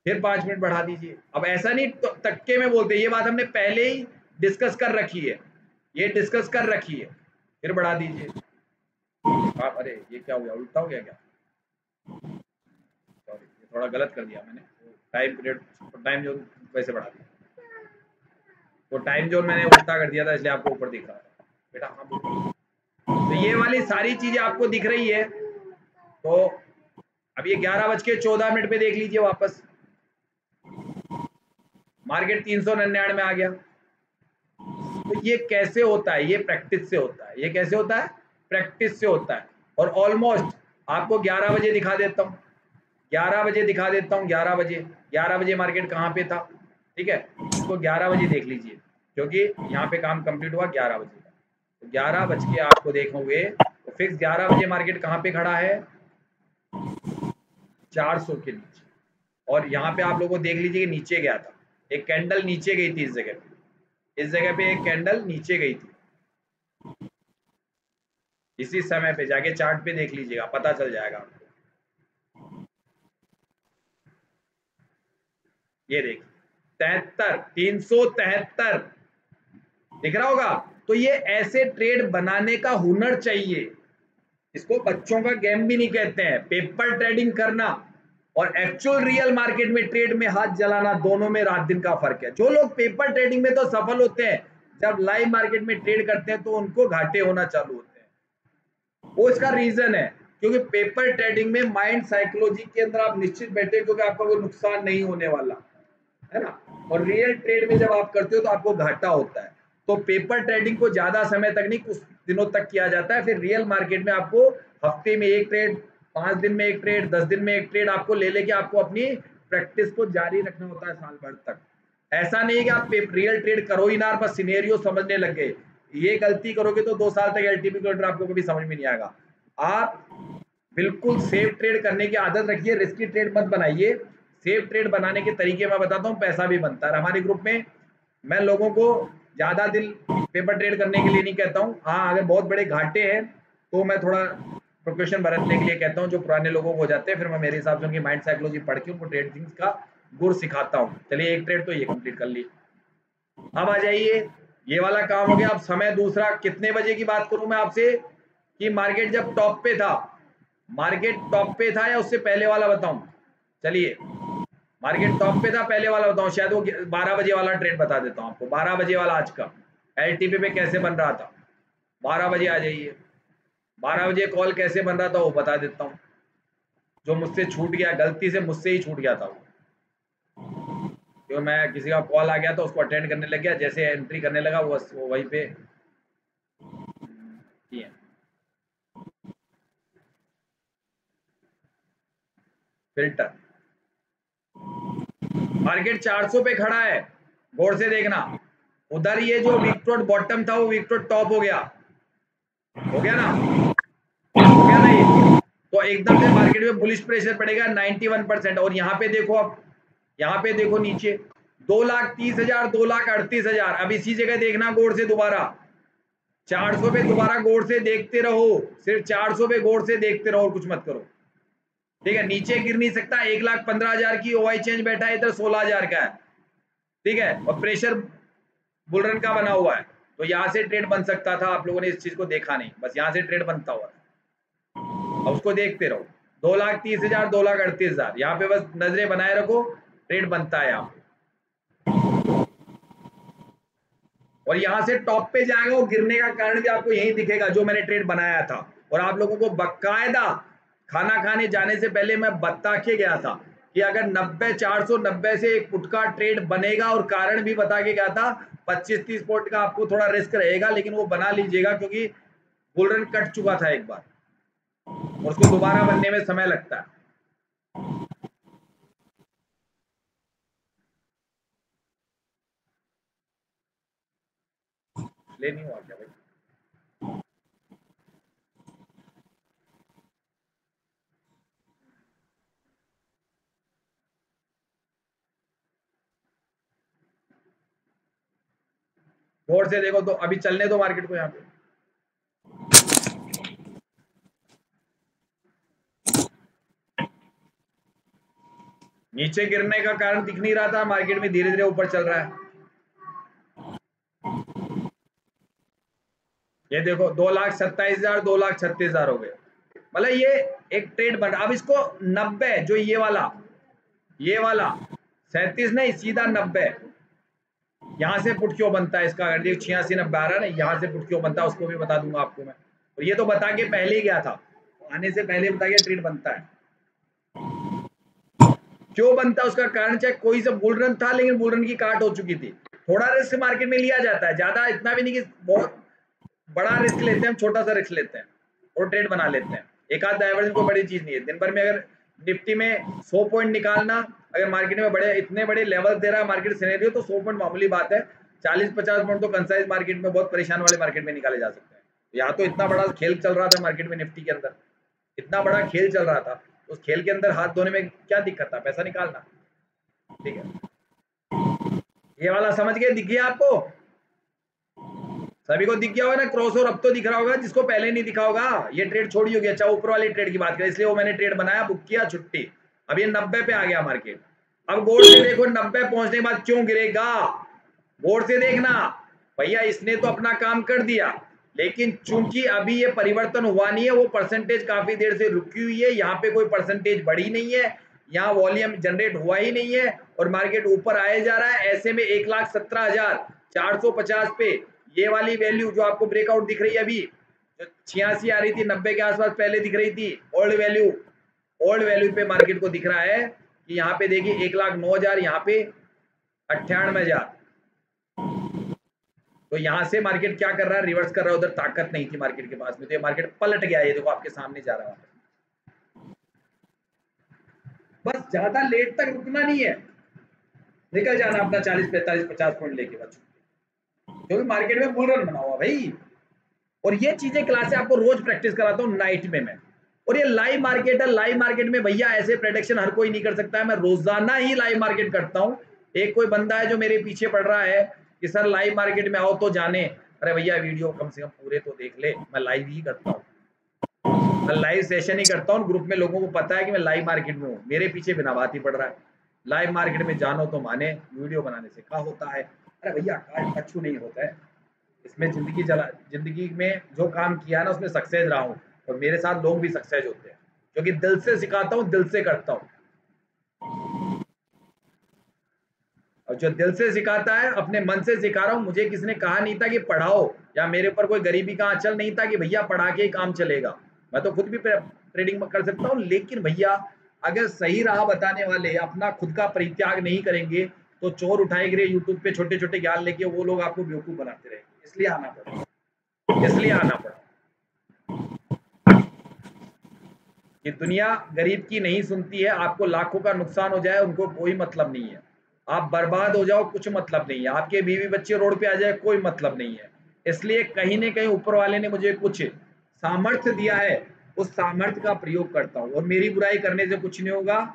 फिर 5 मिनट बढ़ा दीजिए। अब ऐसा नहीं तो तक्के में बोलते, ये बात हमने पहले ही डिस्कस कर रखी है, ये डिस्कस कर रखी है, फिर बढ़ा दीजिए आप। अरे ये क्या हो गया, उल्टा हो गया क्या? सॉरी, ये थोड़ा गलत कर दिया मैंने, टाइम पीरियड टाइम जोन वैसे बढ़ा दिया, वो टाइम जोन मैंने उल्टा कर दिया था इसलिए आपको ऊपर दिख रहा है बेटा। हाँ बोलो। तो ये वाली सारी चीजें आपको दिख रही है। तो अब ये 11:14 पे देख लीजिए वापस, मार्केट 399 में आ गया। तो ये कैसे होता है? ये प्रैक्टिस से होता है। ये कैसे होता है? प्रैक्टिस से होता है। और ऑलमोस्ट आपको 11 बजे दिखा देता हूँ, 11 बजे दिखा देता हूँ। 11 बजे मार्केट कहाँ पे था? ठीक है, इसको 11 बजे देख लीजिए, क्योंकि यहाँ पे काम कंप्लीट हुआ 11 बजे का। तो 11 बज के आपको देखोगे तो फिक्स 11 बजे मार्केट कहाँ पे खड़ा है? 400 के नीचे। और यहाँ पे आप लोगों को देख लीजिए कि नीचे गया था, एक कैंडल नीचे गई थी इस जगह पे, इस जगह पे एक कैंडल नीचे गई थी। इसी समय पे जाके चार्ट पे देख लीजिएगा, पता चल जाएगा आपको। ये देखिए 373 दिख रहा होगा। तो ये ऐसे ट्रेड बनाने का हुनर चाहिए। इसको बच्चों का गेम भी नहीं कहते हैं। पेपर ट्रेडिंग करना और एक्चुअल रियल मार्केट में ट्रेड में हाथ जलाना, दोनों में रात दिन का फर्क है। जो लोग पेपर ट्रेडिंग में तो सफल होते हैं, जब लाइव मार्केट में ट्रेड करते हैं तो उनको घाटे होना चालू होते हैं। वो इसका रीजन है, क्योंकि पेपर ट्रेडिंग में माइंड साइकोलॉजी के अंदर आप निश्चित बैठे, क्योंकि आपका कोई नुकसान नहीं होने वाला है ना। और रियल ट्रेड में जब आप करते हो तो आपको घाटा होता है। तो पेपर ट्रेडिंग को ज्यादा समय तक नहीं, कुछ दिनों तक किया जाता है। फिर रियल मार्केट में आपको हफ्ते में एक ट्रेड, 5 दिन में एक ट्रेड, 10 दिन में एक ट्रेड आपको ले लेके आपको अपनी प्रैक्टिस को जारी रखना होता है साल भर तक। ऐसा नहीं है कि आप रियल ट्रेड करो ही ना, बस सिनेरियो समझने लग गए। ये गलती करोगे तो 2 साल तक एलटीपी कैलकुलेटर आपको कभी समझ में नहीं आएगा। आप बिल्कुल सेफ ट्रेड करने की आदत रखिए, रिस्की ट्रेड मत बनाइए। सेफ ट्रेड बनाने के तरीके मैं बताता हूँ, पैसा भी बनता है। हमारे ग्रुप में मैं लोगों को ज्यादा दिन पेपर ट्रेड करने के लिए नहीं कहता हूँ। हाँ, अगर बहुत बड़े घाटे हैं तो मैं थोड़ा प्रिकॉशन बरतने के लिए कहता हूँ। जो पुराने लोगों को हो जाते हैं, फिर मैं मेरे हिसाब से उनकी माइंड साइकोलॉजी पढ़ के उनको ट्रेडिंग का गुर सिखाता हूँ। चलिए, एक ट्रेड तो ये कंप्लीट कर ली। अब आ जाइए, ये वाला काम हो गया। अब समय दूसरा, कितने बजे की बात करूं मैं आपसे कि मार्केट जब टॉप पे था, मार्केट टॉप पे था या उससे पहले वाला बताऊं? चलिए, मार्केट टॉप पे था, पहले वाला बताऊं, शायद वो 12 बजे वाला ट्रेड बता देता हूं आपको। 12 बजे वाला आज का एलटीपी पे कैसे बन रहा था। 12 बजे आ जाइए, 12 बजे कॉल कैसे बन रहा था वो बता देता हूँ। जो मुझसे छूट गया, गलती से मुझसे ही छूट गया था वो, क्योंकि मैं किसी का कॉल आ गया तो उसको अटेंड करने लग गया, जैसे एंट्री करने लगा वो वहीं पे किया। फिल्टर मार्केट 400 पे खड़ा है, गौर से देखना। उधर ये जो वीक बॉटम था वो वीक टॉप हो गया, हो गया ना, हो गया ना ये। तो एकदम से मार्केट में बुलिश प्रेशर पड़ेगा 91%। और यहाँ पे देखो, अब यहाँ पे देखो नीचे 2,30,000, 2,38,000। अब इसी जगह देखना गौर से, दोबारा 400 पे दोबारा गौर से देखते रहो, सिर्फ 400 पे गौर से देखते रहो और कुछ मत करो, ठीक है। नीचे गिर नहीं सकता। 1,15,000 की ओवाई चेंज बैठा है, इधर 16,000 का है, ठीक है। और प्रेशर बुलरन का बना हुआ है, तो यहां से ट्रेड बन सकता था। आप लोगों ने इस चीज को देखा नहीं, बस यहां से ट्रेड बनता हुआ है। अब उसको देखते रहो, 2,30,000, 2,38,000, यहाँ पे बस नजरें बनाए रखो, ट्रेड बनता है यहाँ पे। और यहां से टॉप पे जाएगा, वो गिरने का कारण भी आपको यही दिखेगा जो मैंने ट्रेड बनाया था। और आप लोगों को बकायदा खाना खाने जाने से पहले मैं बता के गया था कि अगर 490 से एक पुट का ट्रेड बनेगा, और कारण भी बता के गया था। 25-30 पॉइंट का आपको थोड़ा रिस्क रहेगा, लेकिन वो बना लीजिएगा, क्योंकि बुलरन कट चुका था एक बार और उसको दोबारा बनने में समय लगता है। ले नहीं हुआ क्या भाई? गौर से देखो, तो अभी चलने दो मार्केट को। यहाँ पे नीचे गिरने का कारण दिख नहीं रहा था, मार्केट में धीरे धीरे ऊपर चल रहा है। ये देखो 2,27,000, 2,36,000 हो गए। मतलब ये एक ट्रेड बन रहा। अब इसको 90, जो ये वाला 37 नहीं, सीधा 90। यहाँ से पुट क्यों बनता है इसका, अगर 86 90 आ रहा है ना, यहाँ से पुट क्यों बनता है उसको भी बता दूंगा आपको मैं। और ये तो बता के पहले ही गया था, आने से पहले बता के ट्रेड बनता है। क्यों बनता है उसका कारण, चाहे कोई सा बुल रन था लेकिन बुल रन की काट हो चुकी थी। थोड़ा रिस्क मार्केट में लिया जाता है, ज्यादा इतना भी नहीं कि बहुत बड़ा रिस्क लेते हैं, हम छोटा सा रिस्क लेते हैं और ट्रेड बना लेते हैं। एक आध डाइवर्जन कोई बड़ी चीज नहीं है। दिन भर में अगर निफ्टी में 100 पॉइंट निकालना, अगर मार्केट में बड़े इतने बड़े लेवल दे रहा है मार्केट सिनेरियो, तो 100 पॉइंट मामूली बात है। 40-50 पॉइंट तो कंसाइज मार्केट में, बहुत परेशान वाले मार्केट में निकाले जा सकते हैं। यहाँ तो इतना बड़ा खेल चल रहा था मार्केट में, निफ्टी के अंदर इतना बड़ा खेल चल रहा था, उस खेल के अंदर हाथ धोने में क्या दिक्कत था, पैसा निकालना। ठीक है, ये वाला समझ गए, दिख गया आपको, सभी को दिख गया होगा ना क्रॉस, और अब तो दिख रहा होगा जिसको पहले नहीं दिखा होगा। ये ट्रेड छोड़ी होगी। अच्छा, ऊपर वाली ट्रेड की बात करें, इसलिए वो मैंने ट्रेड बनाया, बुक किया, छुट्टी। अब ये 90 पे आ गया मार्केट। अब गौर से देखो 90 पहुंचने के बाद क्यों गिरेगा, गौर से देखना भैया। इसने तो अपना काम कर दिया, लेकिन चूंकि अभी ये परिवर्तन हुआ नहीं है, वो परसेंटेज काफी देर से रुकी हुई है, यहाँ पे कोई परसेंटेज बढ़ी नहीं है, यहाँ वॉल्यूम जनरेट हुआ ही नहीं है, और मार्केट ऊपर आया जा रहा है। ऐसे में 1,17,450 पे ये वाली वैल्यू जो आपको ब्रेकआउट दिख रही है अभी, जो 86 आ रही थी, 90 के आसपास पहले दिख रही थी, ओल्ड वैल्यू पे मार्केट को दिख रहा है कि यहाँ पे देखिए 1,09,000, यहाँ पे 98,000। तो यहाँ से मार्केट क्या कर रहा है, रिवर्स कर रहा है। उधर ताकत नहीं थी मार्केट के पास में, तो ये मार्केट पलट गया। ये देखो आपके सामने जा रहा है। बस ज्यादा लेट तक रुकना नहीं है, निकल जाना अपना 40 45 50 पॉइंट लेके बच्चों, क्योंकि मार्केट में बुल रन बना हुआ भाई। और ये चीजें क्लास से आपको रोज प्रैक्टिस कराता हूँ नाइट में मैं। और ये लाइव मार्केट है, लाइव मार्केट में भैया ऐसे प्रेडिक्शन हर कोई नहीं कर सकता है। मैं रोजाना ही लाइव मार्केट करता हूँ। एक कोई बंदा है जो मेरे पीछे पड़ रहा है कि सर लाइव मार्केट में आओ तो जाने, अरे भैया वीडियो कम से कम पूरे तो देख ले। मैं लाइव ही करता हूँ, मैं लाइव सेशन ही करता हूँ। ग्रुप में लोगों को पता है कि मैं लाइव मार्केट में हूँ, मेरे पीछे बिना बात ही पड़ रहा है। लाइव मार्केट में जानो तो माने, वीडियो बनाने से क्या होता है। अरे भैया अच्छू नहीं होता है, इसमें जिंदगी में जो काम किया ना उसमें सक्सेस रहा हूँ, और मेरे साथ लोग भी सक्सेस होते हैं, क्योंकि दिल से सिखाता हूँ, दिल से करता हूँ। और जो दिल से सिखाता है, अपने मन से सिखा रहा हूँ। मुझे किसी ने कहा नहीं था कि पढ़ाओ, या मेरे ऊपर कोई गरीबी का आंचल नहीं था कि भैया पढ़ा के ही काम चलेगा। मैं तो खुद भी ट्रेडिंग कर सकता हूँ, लेकिन भैया अगर सही राह बताने वाले अपना खुद का परित्याग नहीं करेंगे, तो चोर उठाए गिरे यूट्यूब पे छोटे छोटे ज्ञान लेके वो लोग आपको बेवकूफ बनाते रहेंगे। इसलिए आना पड़ा। ये दुनिया गरीब की नहीं सुनती है। आपको लाखों का नुकसान हो जाए उनको कोई मतलब नहीं है, आप बर्बाद हो जाओ कुछ मतलब नहीं है, आपके बीवी बच्चे रोड पे आ जाए कोई मतलब नहीं है। इसलिए कहीं ना कहीं ऊपर वाले ने मुझे कुछ सामर्थ्य दिया है, उस सामर्थ्य का प्रयोग करता हूँ। और मेरी बुराई करने से कुछ नहीं होगा।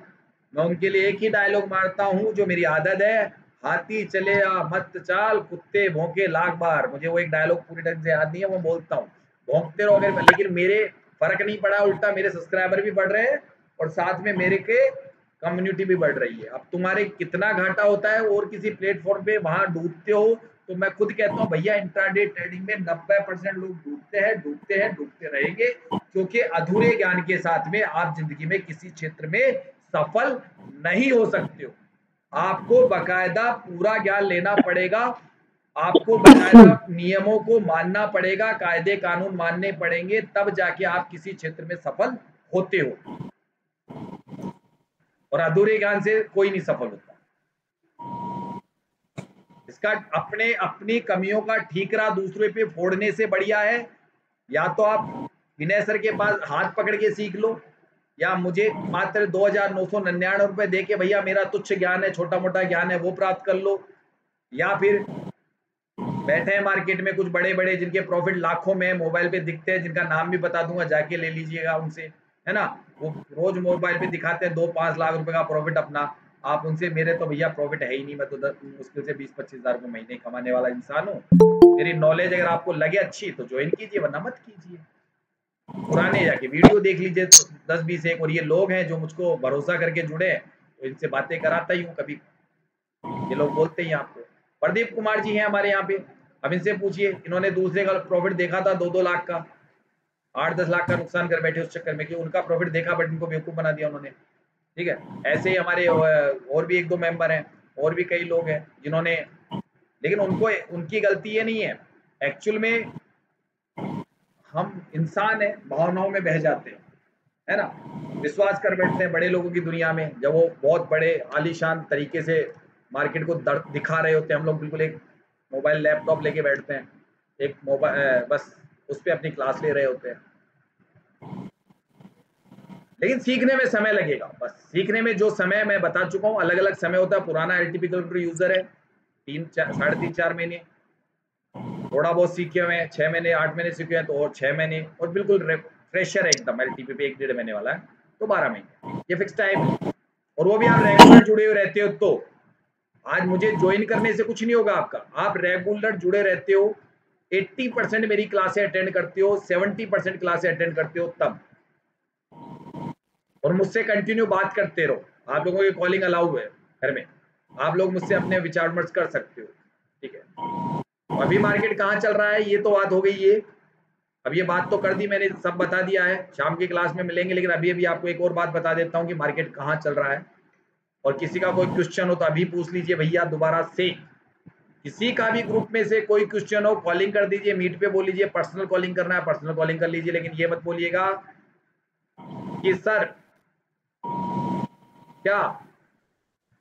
मैं उनके लिए एक ही डायलॉग मारता हूँ जो मेरी आदत है, हाथी चले या मत चाल, कुत्ते भौंके लाख बार। मुझे वो एक डायलॉग पूरी ढंग से याद नहीं है, वो बोलता हूँ, भौंकते रहो अगर, लेकिन मेरे फर्क नहीं पड़ा, उल्टा मेरे सब्सक्राइबर भी बढ़ रहे हैं और साथ में मेरे के कम्युनिटी भी बढ़ रही है। अब तुम्हारे कितना घाटा होता है और किसी प्लेटफॉर्म पे वहां डूबते हो, तो मैं खुद कहता हूँ भैया इंट्राडे ट्रेडिंग में 90% लोग डूबते रहेंगे, क्योंकि अधूरे ज्ञान के साथ में आप जिंदगी में किसी क्षेत्र में सफल नहीं हो सकते हो। आपको बकायदा पूरा ज्ञान लेना पड़ेगा, आपको बकायदा नियमों को मानना पड़ेगा, कायदे कानून मानने पड़ेंगे, तब जाके आप किसी क्षेत्र में सफल होते हो। और अधूरे ज्ञान से कोई नहीं सफल होता। इसका अपनी कमियों का ठीकरा दूसरे पे फोड़ने से बढ़िया है या तो आप विनय सर के पास हाथ पकड़ के सीख लो, या मुझे मात्र 2,999 रुपए दे के भैया मेरा तुच्छ ज्ञान है, छोटा मोटा ज्ञान है, वो प्राप्त कर लो। या फिर बैठे हैं मार्केट में कुछ बड़े बड़े जिनके प्रॉफिट लाखों में मोबाइल पे दिखते हैं, जिनका नाम भी बता दूंगा, जाके ले लीजिएगा उनसे, है ना। वो रोज मोबाइल पे दिखाते हैं 2-5 लाख रुपए का प्रॉफिट अपना। आप उनसे, मेरे तो भैया प्रॉफिट है ही नहीं, मैं तो मुश्किल से 20-25 हजार रुपए महीने कमाने वाला इंसान हूँ। मेरी नॉलेज अगर आपको लगे अच्छी तो ज्वाइन कीजिए, वरना मत कीजिए। पुराने जाके वीडियो देख लीजिए 10-20 एक। और ये लोग हैं जो मुझको भरोसा करके जुड़े, तो इनसे बातें कराता ही हूँ। कभी ये लोग बोलते हैं आपको, प्रदीप कुमार जी हैं हमारे यहाँ पे, अब इनसे पूछिए, इन्होंने दूसरे का प्रॉफिट देखा था 2-2 लाख का, 8-10 लाख का नुकसान कर बैठे उस चक्कर में कि उनका प्रॉफिट देखा बट इनको बेवकूफ बना दिया उन्होंने। ठीक है, ऐसे ही हमारे और भी 1-2 मेंबर हैं, और भी कई लोग हैं जिन्होंने, लेकिन उनको उनकी गलती ये नहीं है, एक्चुअल में हम इंसान है, भावनाओं में बह जाते हैं, है ना, विश्वास कर बैठते हैं बड़े लोगों की दुनिया में। जब वो बहुत बड़े आलीशान तरीके से मार्केट को दिखा रहे होते हैं, हम लोग बिल्कुल एक मोबाइल लैपटॉप लेके बैठते हैं, एक मोबाइल बस उस पर अपनी क्लास ले रहे होते हैं। लेकिन सीखने में समय लगेगा, बस सीखने में जो समय मैं बता चुका हूँ, अलग अलग समय होता है। पुराना एलटीपी कैलकुलेटर यूजर है 3-4 महीने, थोड़ा बहुत सीखे हुए हैं 6 महीने 8 महीने सीखे हैं तो और 6 महीने, और बिल्कुल फ्रेशर है एकदम एलटीपी पे 1-1.5 महीने वाला है तो 12 महीने, ये फिक्स टाइम है। और वो भी आप रेगुलर जुड़े हुए रहते हो। तो आज मुझे ज्वाइन करने से कुछ नहीं होगा आपका, आप रेगुलर जुड़े रहते हो, 80% मेरी क्लासें अटेंड करते हो, 70% क्लासें अटेंड करते हो तब, और मुझसे कंटिन्यू बात करते रहो। आप लोगों की कॉलिंग अलाउ है घर में, आप लोग मुझसे अपने विचार विमर्श कर सकते हो, ठीक है। अभी मार्केट कहाँ चल रहा है ये तो बात हो गई है, अब ये बात तो कर दी मैंने, सब बता दिया है, शाम की क्लास में मिलेंगे। लेकिन अभी आपको एक और बात बता देता हूँ कि मार्केट कहाँ चल रहा है, और किसी का कोई क्वेश्चन हो तो अभी पूछ लीजिए भैया दोबारा से। किसी का भी ग्रुप में से कोई क्वेश्चन हो कॉलिंग कर दीजिए, मीट पे बोल लीजिए, पर्सनल कॉलिंग करना है पर्सनल कॉलिंग कर लीजिए, लेकिन ये मत बोलिएगा कि सर क्या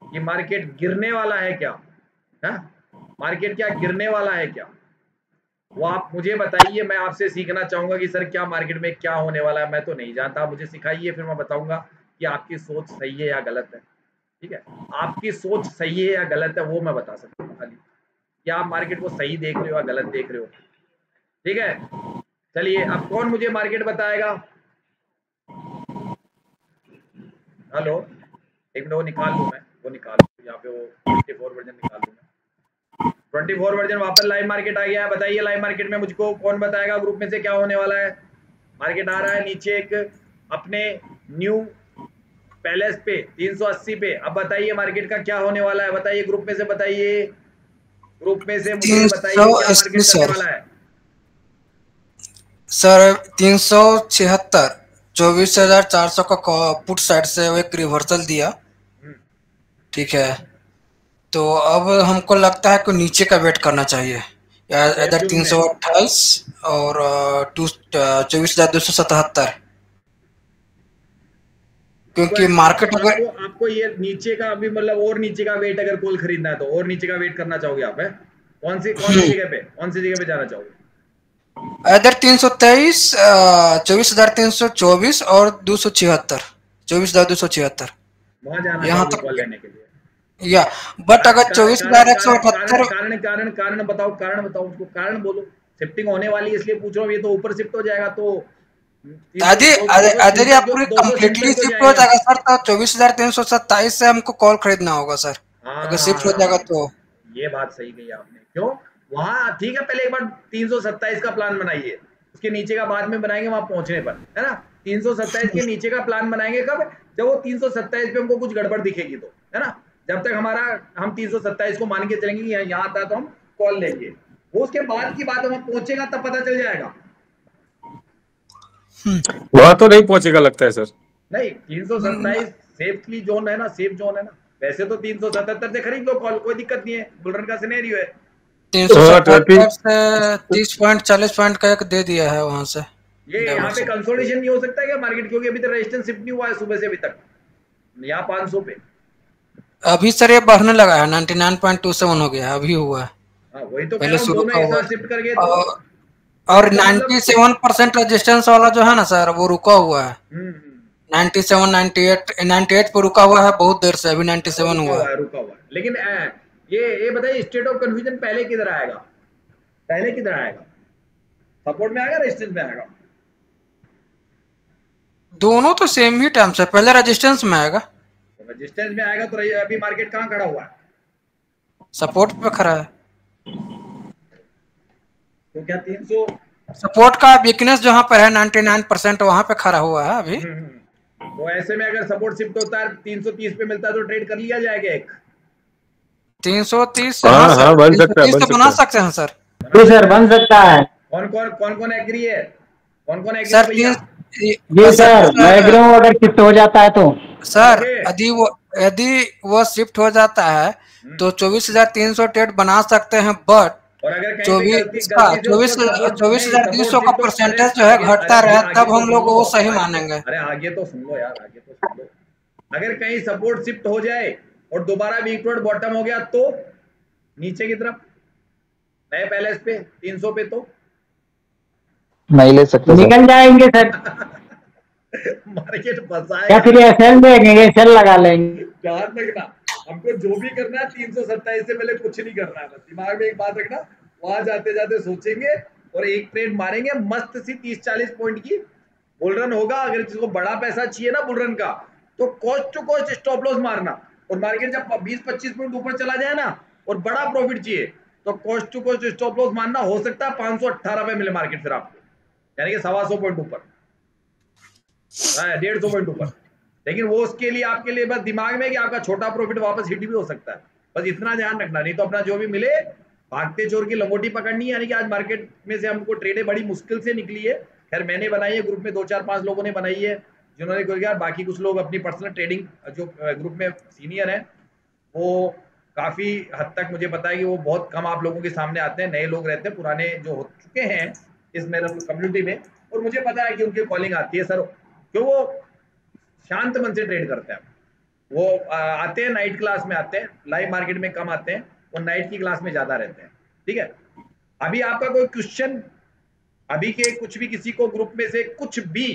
ये मार्केट गिरने वाला है क्या, है मार्केट क्या गिरने वाला है क्या, वो आप मुझे बताइए। मैं आपसे सीखना चाहूंगा कि सर क्या मार्केट में क्या होने वाला है, मैं तो नहीं जानता, मुझे सिखाइए, फिर मैं बताऊंगा कि आपकी सोच सही है या गलत है, ठीक है। आपकी सोच सही है या गलत है वो मैं बता सकता हूँ खाली, क्या आप मार्केट को सही देख रहे हो या गलत देख रहे हो, ठीक है। चलिए अब कौन मुझे मार्केट बताएगा, हेलो एक मिनट, वो निकाल लूँ मैं, वो निकाल लूँ यहाँ पे, वो 24 वर्जन निकाल लूँ मैं। 24 वर्जन वापस लाइव मार्केट आ गया है। बताइए लाइव मार्केट में मुझको कौन बताएगा ग्रुप में से क्या होने वाला है। मार्केट आ रहा है नीचे एक अपने न्यू पैलेस पे 380 पे। अब बताइए मार्केट का क्या होने वाला है, बताइए ग्रुप में से, बताइए ग्रुप में से मुझे बताइए क्या मार्केट करने वाला है। सर 376 24,400 का पुट साइड से एक रिवर्सल दिया, ठीक है। तो अब हमको लगता है कि नीचे का वेट करना चाहिए, इधर 328 और 24,277, क्योंकि मार्केट अगर आपको ये नीचे का अभी मतलब और नीचे का वेट अगर कॉल खरीदना है तो और नीचे का वेट करना चाहोगे आप, है कौन सी जगह पे जाना चाहोगे? इधर 323 24,324 और 276 24,276 वहां जाना यहाँ तक कॉल लेने के लिए, या बट अगर 24,178 कारण बताओ, कारण बताओ उसको, कारण बोलो। शिफ्टिंग होने वाली है इसलिए पूछ रहा हूँ, ये तो ऊपर शिफ्ट हो जाएगा तो अगर आप पूरी कंप्लीटली शिफ्ट हो जाएगा सर तो 24,327 से हमको कॉल खरीदना होगा सर, अगर शिफ्ट हो जाएगा तो। ये बात सही कही आपने, क्यों वहां ठीक है, पहले एक बार 327 का प्लान बनाइए, उसके नीचे का बाद में बनाएंगे वहां पहुंचने पर, है ना। 327 के नीचे का प्लान बनाएंगे कब, जब वो 327 पे हमको कुछ गड़बड़ दिखेगी तो, है ना। जब तक हम 327 को मान के चलेंगे कि यहाँ आता तो हम कॉल लेंगे, वो उसके बाद की बात वहां पहुंचेगा तब पता चल जाएगा। वहां तो नहीं पहुंचेगा लगता है सर, नहीं 327 सेफली जोन है ना, सेफ जोन है ना। वैसे तो 377 से खरीद लो कॉल, कोई दिक्कत नहीं है, बुलरन का सिनेरियो है। 377 से 30 पॉइंट 40 पॉइंट का एक दे दिया है वहां से। ये यहाँ पे कंसोलिडेशन नहीं हो सकता है क्या मार्केट, क्योंकि अभी तक रेजिस्टेंस शिफ्ट नहीं हुआ है सुबह से अभी तक, यहाँ 500 पे अभी सर ये बढ़ने लगा है, 99.27 हो गया, अभी हुआ है। वही तो पहले शुरू का हुआ शिफ्ट कर गए तो, और 97% रेजिस्टेंस वाला जो है ना सर वो रुका हुआ है, 97 98 पे रुका हुआ है बहुत देर से, अभी 97 हुआ है, रुका हुआ है। लेकिन ये बताइए स्टेट ऑफ कंफ्यूजन पहले किधर आएगा, सपोर्ट में आएगा रेजिस्टेंस में आएगा? दोनों तो सेम ही टाइम से, पहले रेजिस्टेंस में आएगा, रेजिस्टेंस में आएगा। तो अभी मार्केट कहाँ खड़ा हुआ है? सपोर्ट पे खड़ा है। तो क्या 300 सपोर्ट का वीकनेस जहां पर है 99% वहां पे खड़ा हुआ है अभी। तो ऐसे में अगर सपोर्ट शिफ्ट होता है 330 पे मिलता है तो ट्रेड कर लिया जाएगा एक 330 हाँ बन सकता है, बना सकते हैं सर। जी सर बन सकता है। कौन एग्री है, कौन एग्री सर? जी सर मैं एग्री हूं, अगर शिफ्ट हो जाता है तो। सर यदि वो शिफ्ट हो जाता है तो 24,300 ट्रेड बना सकते हैं, बट और अगर कहीं पे चौबीस गलती से उसको support- 24,300 का नहीं, परसेंटेज जो अरे है आगे- घटता अरे रहे, आगे तब तो हम सुन लोग लो, वो सही आगे- मानेंगे। अरे आगे तो सुन लो यार, आगे तो सुन लो। अगर कहीं सपोर्ट शिफ्ट हो जाए और दोबारा वीकवर्ड बॉटम हो गया तो नीचे की तरफ नए पैलेस पे 300 पे तो नहीं ले सकते सर। निकल जाएंगे सर, मार्केट या फंसाएगा। फिर एसएल देंगे, एसएल लगा लेंगे। ध्यान रखना, हमको जो भी करना है 327 से पहले कुछ नहीं करना है। बस दिमाग में एक बात रखना, वहां जाते जाते सोचेंगे और एक ट्रेड मारेंगे मस्त सी 30-40 पॉइंट की। बुलरन होगा, अगर जिसको बड़ा पैसा चाहिए ना बुलरन का, तो cost to cost stop loss मारना। और मार्केट जब 20-25 पॉइंट ऊपर चला जाए ना और बड़ा प्रॉफिट चाहिए, तो cost to cost stop loss मारना। हो सकता है 518 पे मिले मार्केट फिर आपको, यानी कि 125 पॉइंट ऊपर, 150 पॉइंट ऊपर। लेकिन वो उसके लिए आपके लिए बस दिमाग में कि आपका छोटा प्रॉफिट वापस हिट भी हो सकता है, बस इतना ध्यान रखना। नहीं तो अपना जो भी मिले भागते चोर की लंगोटी पकड़नी है। यानी कि आज मार्केट में से हमको ट्रेडें बड़ी मुश्किल से निकली है। खैर मैंने बनाई है, ग्रुप में 2-4-5 लोगों ने बनाई है जिन्होंने किया। बाकी कुछ लोग अपनी पर्सनल ट्रेडिंग जो ग्रुप में सीनियर है, वो काफी हद तक मुझे पता है कि वो बहुत कम आप लोगों के सामने आते हैं। नए लोग रहते हैं, पुराने जो हो चुके हैं इस मेरे कम्युनिटी में, और मुझे पता है कि उनकी कॉलिंग आती है सर, क्यों वो शांत मन से ट्रेड करते हैं। वो आते हैं नाइट क्लास में, आते हैं लाइव मार्केट में कम आते हैं और नाइट की क्लास में ज्यादा रहते हैं। ठीक है, अभी आपका कोई क्वेश्चन अभी के कुछ भी किसी को ग्रुप में से कुछ भी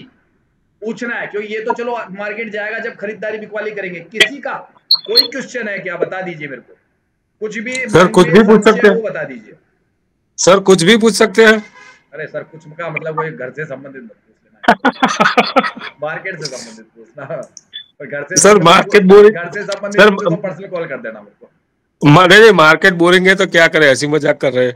पूछना है, क्योंकि ये तो चलो मार्केट जाएगा जब खरीदारी बिकवाली करेंगे। किसी का कोई क्वेश्चन है क्या, बता दीजिए मेरे को। कुछ भी सर मन कुछ में भी पूछ संशय सकते है हैं। वो बता दीजिए। सर कुछ भी पूछ सकते हैं। अरे सर कुछ का मतलब वो घर से संबंधित मत पूछ लेना, मार्केट से संबंधित पूछना। और घर से सर मार्केट बोरिंग। घर से संबंधित सर पूछो तो पर्सनल कॉल कर देना मेरे को। नहीं मार्केट बोरिंग है तो क्या करें, ऐसी मजाक कर रहे हैं।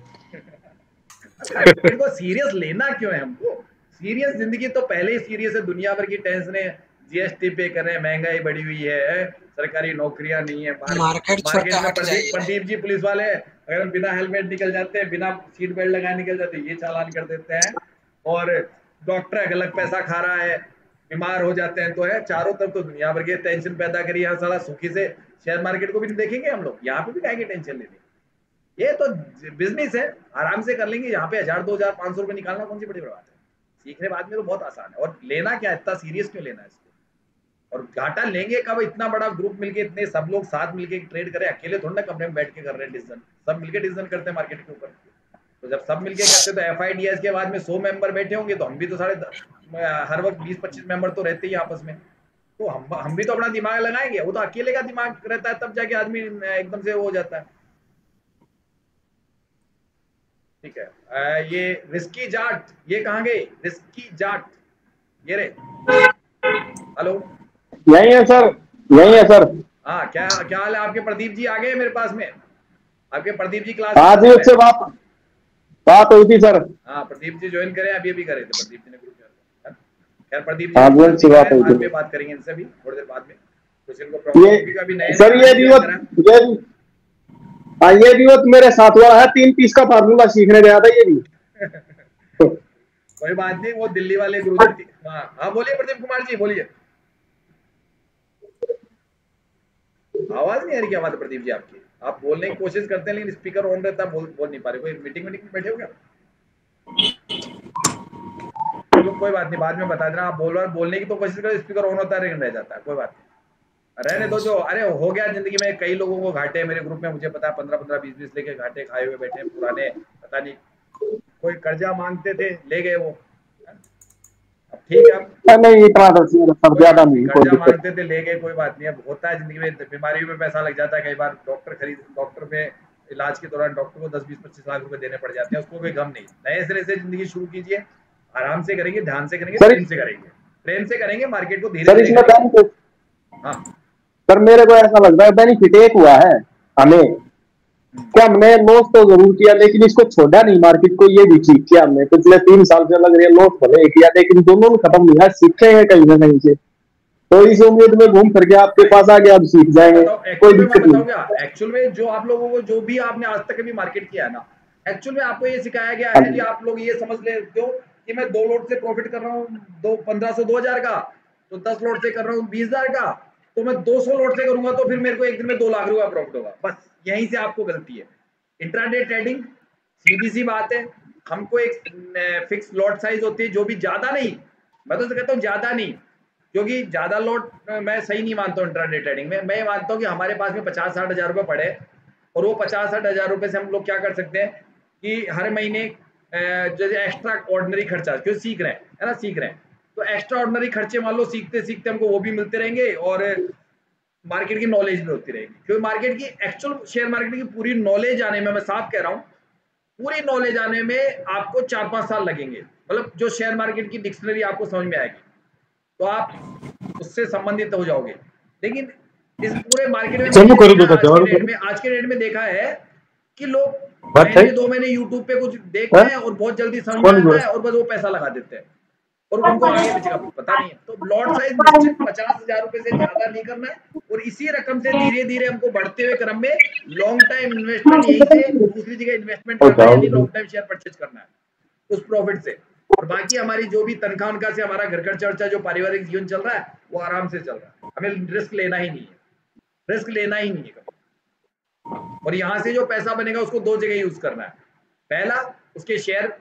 मार्केट को सीरियस लेना क्यों है हमको? सीरियस जिंदगी तो पहले ही सीरियस है, दुनिया भर की टेंशन है, जीएसटी पे कर रहे हैं, महंगाई बढ़ी हुई है, सरकारी नौकरियां नहीं है। मार्केट छोड़ के मार्केट में हट जाइए। प्रदीप जी पुलिस वाले, अगर हम बिना हेलमेट निकल जाते हैं, बिना सीट बेल्ट लगाए निकल जाते हैं, ये चालान कर देते हैं। और डॉक्टर अलग पैसा खा रहा है, बीमार हो जाते हैं तो है। चारों तरफ तो दुनिया भर के टेंशन पैदा करी। यहाँ सारा सुखी से शेयर मार्केट को भी नहीं देखेंगे हम लोग, यहाँ पे भी काहे की टेंशन लेनी। ये तो बिजनेस है, आराम से कर लेंगे। यहाँ पे 1000, 2000, 500 रुपए निकालना कौन सी बड़ी बात है? सीखने बाद में तो बहुत आसान है। और लेना क्या, इतना सीरियस क्यों लेना है इसको? और घाटा लेंगे कब? इतना बड़ा ग्रुप मिलके, इतने सब लोग साथ मिलके ट्रेड करें। अकेले थोड़ा ना कमरे में बैठ के कर रहे हैं डिसीजन, सब मिलके डिसीजन करते हैं मार्केट के ऊपर। तो जब सब मिलके करते तो FIDS के बाद में 100 मेंबर बैठे होंगे, तो हम भी तो हर वक्त 20-25 मेंबर तो रहते ही आपस में। तो हम भी तो अपना दिमाग लगाएंगे। वो तो अकेले का दिमाग रहता है, तब जाके आदमी एकदम से वो हो जाता है। ठीक है, ये रिस्की जाट, ये कहाँ गए रिस्की जाट? ये रे, हेलो। यही है सर, यही है सर। हाँ, क्या क्या हाल है आपके? प्रदीप जी आ गए मेरे पास में, आपके प्रदीप जी क्लास हाँ जी, उससे बात हुई थी सर। हाँ, प्रदीप जी ज्वाइन करे, अभी करे थे प्रदीप जी ने ग्रुप में। खैर प्रदीप हाँ जी, जी उससे बात हुई बाद थी। में बात करेंगे इनसे भी थोड़ी देर बाद में। कुछ इनको प्रॉब्लम होगी अभी नए सर, ये भी वो मेरे साथ वाला है, 3 पीस का फार्मूला सीखने गया था ये भी। कोई बात नहीं, वो दिल्ली वाले गुरुजी। हाँ बोलिए प्रदीप कुमार जी, बोलिए। आवाज नहीं आ रही क्या? बात है प्रदीप जी आपकी, आप बोलने की कोशिश करते हैं लेकिन स्पीकर ऑन रहता है, बोल नहीं पा रहे। कोई मीटिंग में बैठे हो क्या? चलो कोई बात नहीं, बाद में बता देना। आप बोलने की तो कोशिश करो, स्पीकर ऑन होता है लेकिन रह जाता है। कोई बात नहीं, रहने दो। जो अरे हो गया जिंदगी में, कई लोगों को घाटे मेरे ग्रुप में, मुझे पता है 15-15, 20-20 लेके घाटे खाए हुए बैठे हैं पुराने। पता नहीं कोई कर्जा मांगते थे, ले गए वो। अब ठीक है, नहीं इतना तो सब ज्यादा नहीं, कर्जा मांगते थे ले गए, कोई बात नहीं। अब होता है जिंदगी में, बीमारी में पैसा लग जाता है कई बार। डॉक्टर में इलाज के दौरान डॉक्टर को 10-20-25 लाख रुपए देने पड़ जाते हैं, उसको कोई गम नहीं। नए सिरे से जिंदगी शुरू कीजिए, आराम से करेंगे, ध्यान से करेंगे, प्रेम से करेंगे, प्रेम से करेंगे। मार्केट को धीरे धीरे। हाँ सर, मेरे को ऐसा लगता है बेनिफिट एक हुआ है हमें, क्या हमने लॉस तो जरूर किया लेकिन इसको छोड़ा नहीं, मार्केट को ये भी ठीक किया हमने। पिछले 3 साल से लग रही है लॉस भले किया, लेकिन दोनों में खत्म नहीं है, सीखे हैं कहीं ना कहीं से। तो इस उम्मीद में घूम करके आपके पास आ गया, अब सीख जाएंगे, कोई दिक्कत नहीं। एक्चुअल में जो आप लोगों को, जो भी आपने आज तक भी मार्केट किया है ना, एक्चुअल में आपको ये सिखाया गया है कि आप लोग ये समझ लेते हो कि मैं 2 लोट से प्रॉफिट कर रहा हूँ, 1500-2000 का, तो 10 लोट से कर रहा हूँ 20,000 का। तो मैं 200 लॉट से करूंगा तो फिर मेरे को एक दिन में 2 लाख रुपया प्रॉफिट होगा। बस यहीं से आपको गलती है। इंट्राडे ट्रेडिंग सीधी सी बात है, हमको एक फिक्स लॉट साइज होती है, जो भी ज्यादा नहीं, मैं तो कहता हूँ ज्यादा नहीं, क्योंकि ज्यादा लॉट मैं सही नहीं मानता हूँ इंट्राडे ट्रेडिंग में। मैं मानता हूँ कि हमारे पास में 50-60 हजार रुपये पड़े और वो 50-60 हजार रुपये से हम लोग क्या कर सकते हैं कि हर महीने जैसे एक्स्ट्रा ऑर्डिनरी खर्चा, क्यों सीख रहे हैं, है ना, सीख रहे हैं तो एक्स्ट्रा ऑर्डिनरी खर्चे मान लो सीखते सीखते हमको वो भी मिलते रहेंगे और मार्केट की नॉलेज भी होती रहेगी। क्योंकि मार्केट की एक्चुअल शेयर मार्केट की पूरी नॉलेज आने में, मैं साफ कह रहा हूँ, पूरी नॉलेज आने में आपको 4-5 साल लगेंगे। मतलब जो शेयर मार्केट की डिक्शनरी आपको समझ में आएगी तो आप उससे संबंधित हो जाओगे। लेकिन इस पूरे मार्केट में आज के डेट में देखा है कि लोग महीने 2 महीने यूट्यूब पे कुछ देखते हैं और बहुत जल्दी समझ में आता है और बस वो पैसा लगा देते हैं और उनको आगे पीछे का पता नहीं है। तो लॉट साइज निश्चित 50,000 रुपए से ज्यादा नहीं करना है और इसी रकम से धीरे धीरे हमको बढ़ते हुए क्रम में लॉन्ग टाइम इन्वेस्टमेंट यहीं से दूसरी जगह इन्वेस्टमेंट करना है, यानी लॉन्ग टाइम शेयर परचेज करना है उस प्रॉफिट से। और बाकी हमारी जो भी तनख्वाह उनका से हमारा घर चर्चा जो पारिवारिक जीवन चल रहा है वो आराम से चल रहा है। हमें रिस्क लेना ही नहीं है, रिस्क लेना ही नहीं है। और यहाँ से जो पैसा बनेगा उसको 2 जगह यूज करना है। पहला, उसके शेयर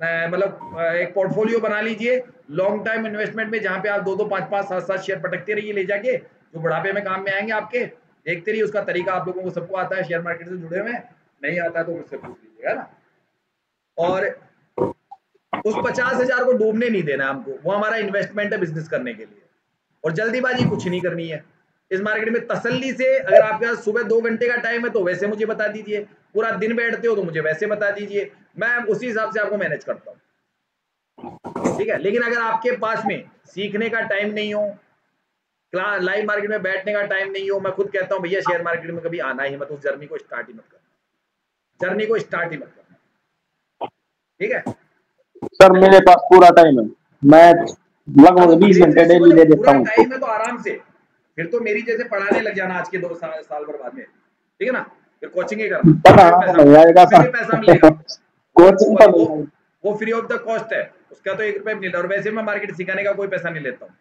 मतलब एक पोर्टफोलियो बना लीजिए लॉन्ग टाइम इन्वेस्टमेंट में, जहां पे आप 2-2, 5-5, 7-7 शेयर पटकते रहिए ले जाके, जो बुढ़ापे में काम में आएंगे आपके। देखते रहिए, उसका तरीका आप लोगों को सबको आता है, शेयर मार्केट से जुड़े हुए, नहीं आता तो मुझसे पूछ लीजिएगा ना। और उस 50,000 को डूबने नहीं देना हमको, वो हमारा इन्वेस्टमेंट है बिजनेस करने के लिए। और जल्दीबाजी कुछ नहीं करनी है इस मार्केट में। तसल्ली से, अगर आपके पास सुबह 2 घंटे का टाइम है तो वैसे मुझे बता दीजिए, पूरा दिन बैठते हो तो मुझे वैसे बता दीजिए, मैं उसी हिसाब से आपको मैनेज करता हूँ, ठीक है। लेकिन अगर आपके पास में सीखने का टाइम नहीं हो, लाइव मार्केट में बैठने का टाइम नहीं हो, मैं खुद कहता हूँ भैया शेयर मार्केट में कभी आना ही मत, उस जर्नी को स्टार्ट ही मत करना, जर्नी को स्टार्ट ही मत करना, ठीक है सर। मेरे पास पूरा टाइम है, मैं लगभग 20 घंटे डेली दे देता हूँ। टाइम है तो आराम से, फिर तो मेरी जैसे पढ़ाने लग जाना आज के 2 साल भर बाद में, ठीक है ना। फिर कोचिंग ही करना, पैसा मिलेगा, कोचिंग वो फ्री ऑफ द कॉस्ट है, उसका तो 1 रुपये भी नहीं मिलता। और वैसे मैं मार्केट सिखाने का कोई पैसा नहीं लेता हूँ।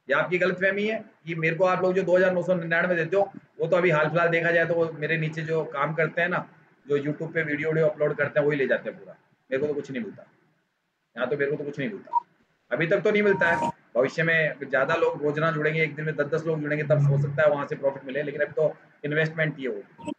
ये आपकी गलतफहमी है कि मेरे को आप लोग जो 2,999 देते हो, वो तो अभी हाल फिलहाल देखा जाए तो वो मेरे नीचे जो काम करते हैं ना, जो यूट्यूब पे वीडियो अपलोड करते हैं, वही ले जाते हैं पूरा। मेरे को तो कुछ नहीं मिलता यहाँ, तो मेरे को तो कुछ नहीं मिलता, अभी तक तो नहीं मिलता है। भविष्य में ज्यादा लोग रोजाना जुड़ेंगे, एक दिन में 10-10 लोग जुड़ेंगे, तब हो सकता है वहां से प्रॉफिट मिले, लेकिन अभी तो इन्वेस्टमेंट ही होगी।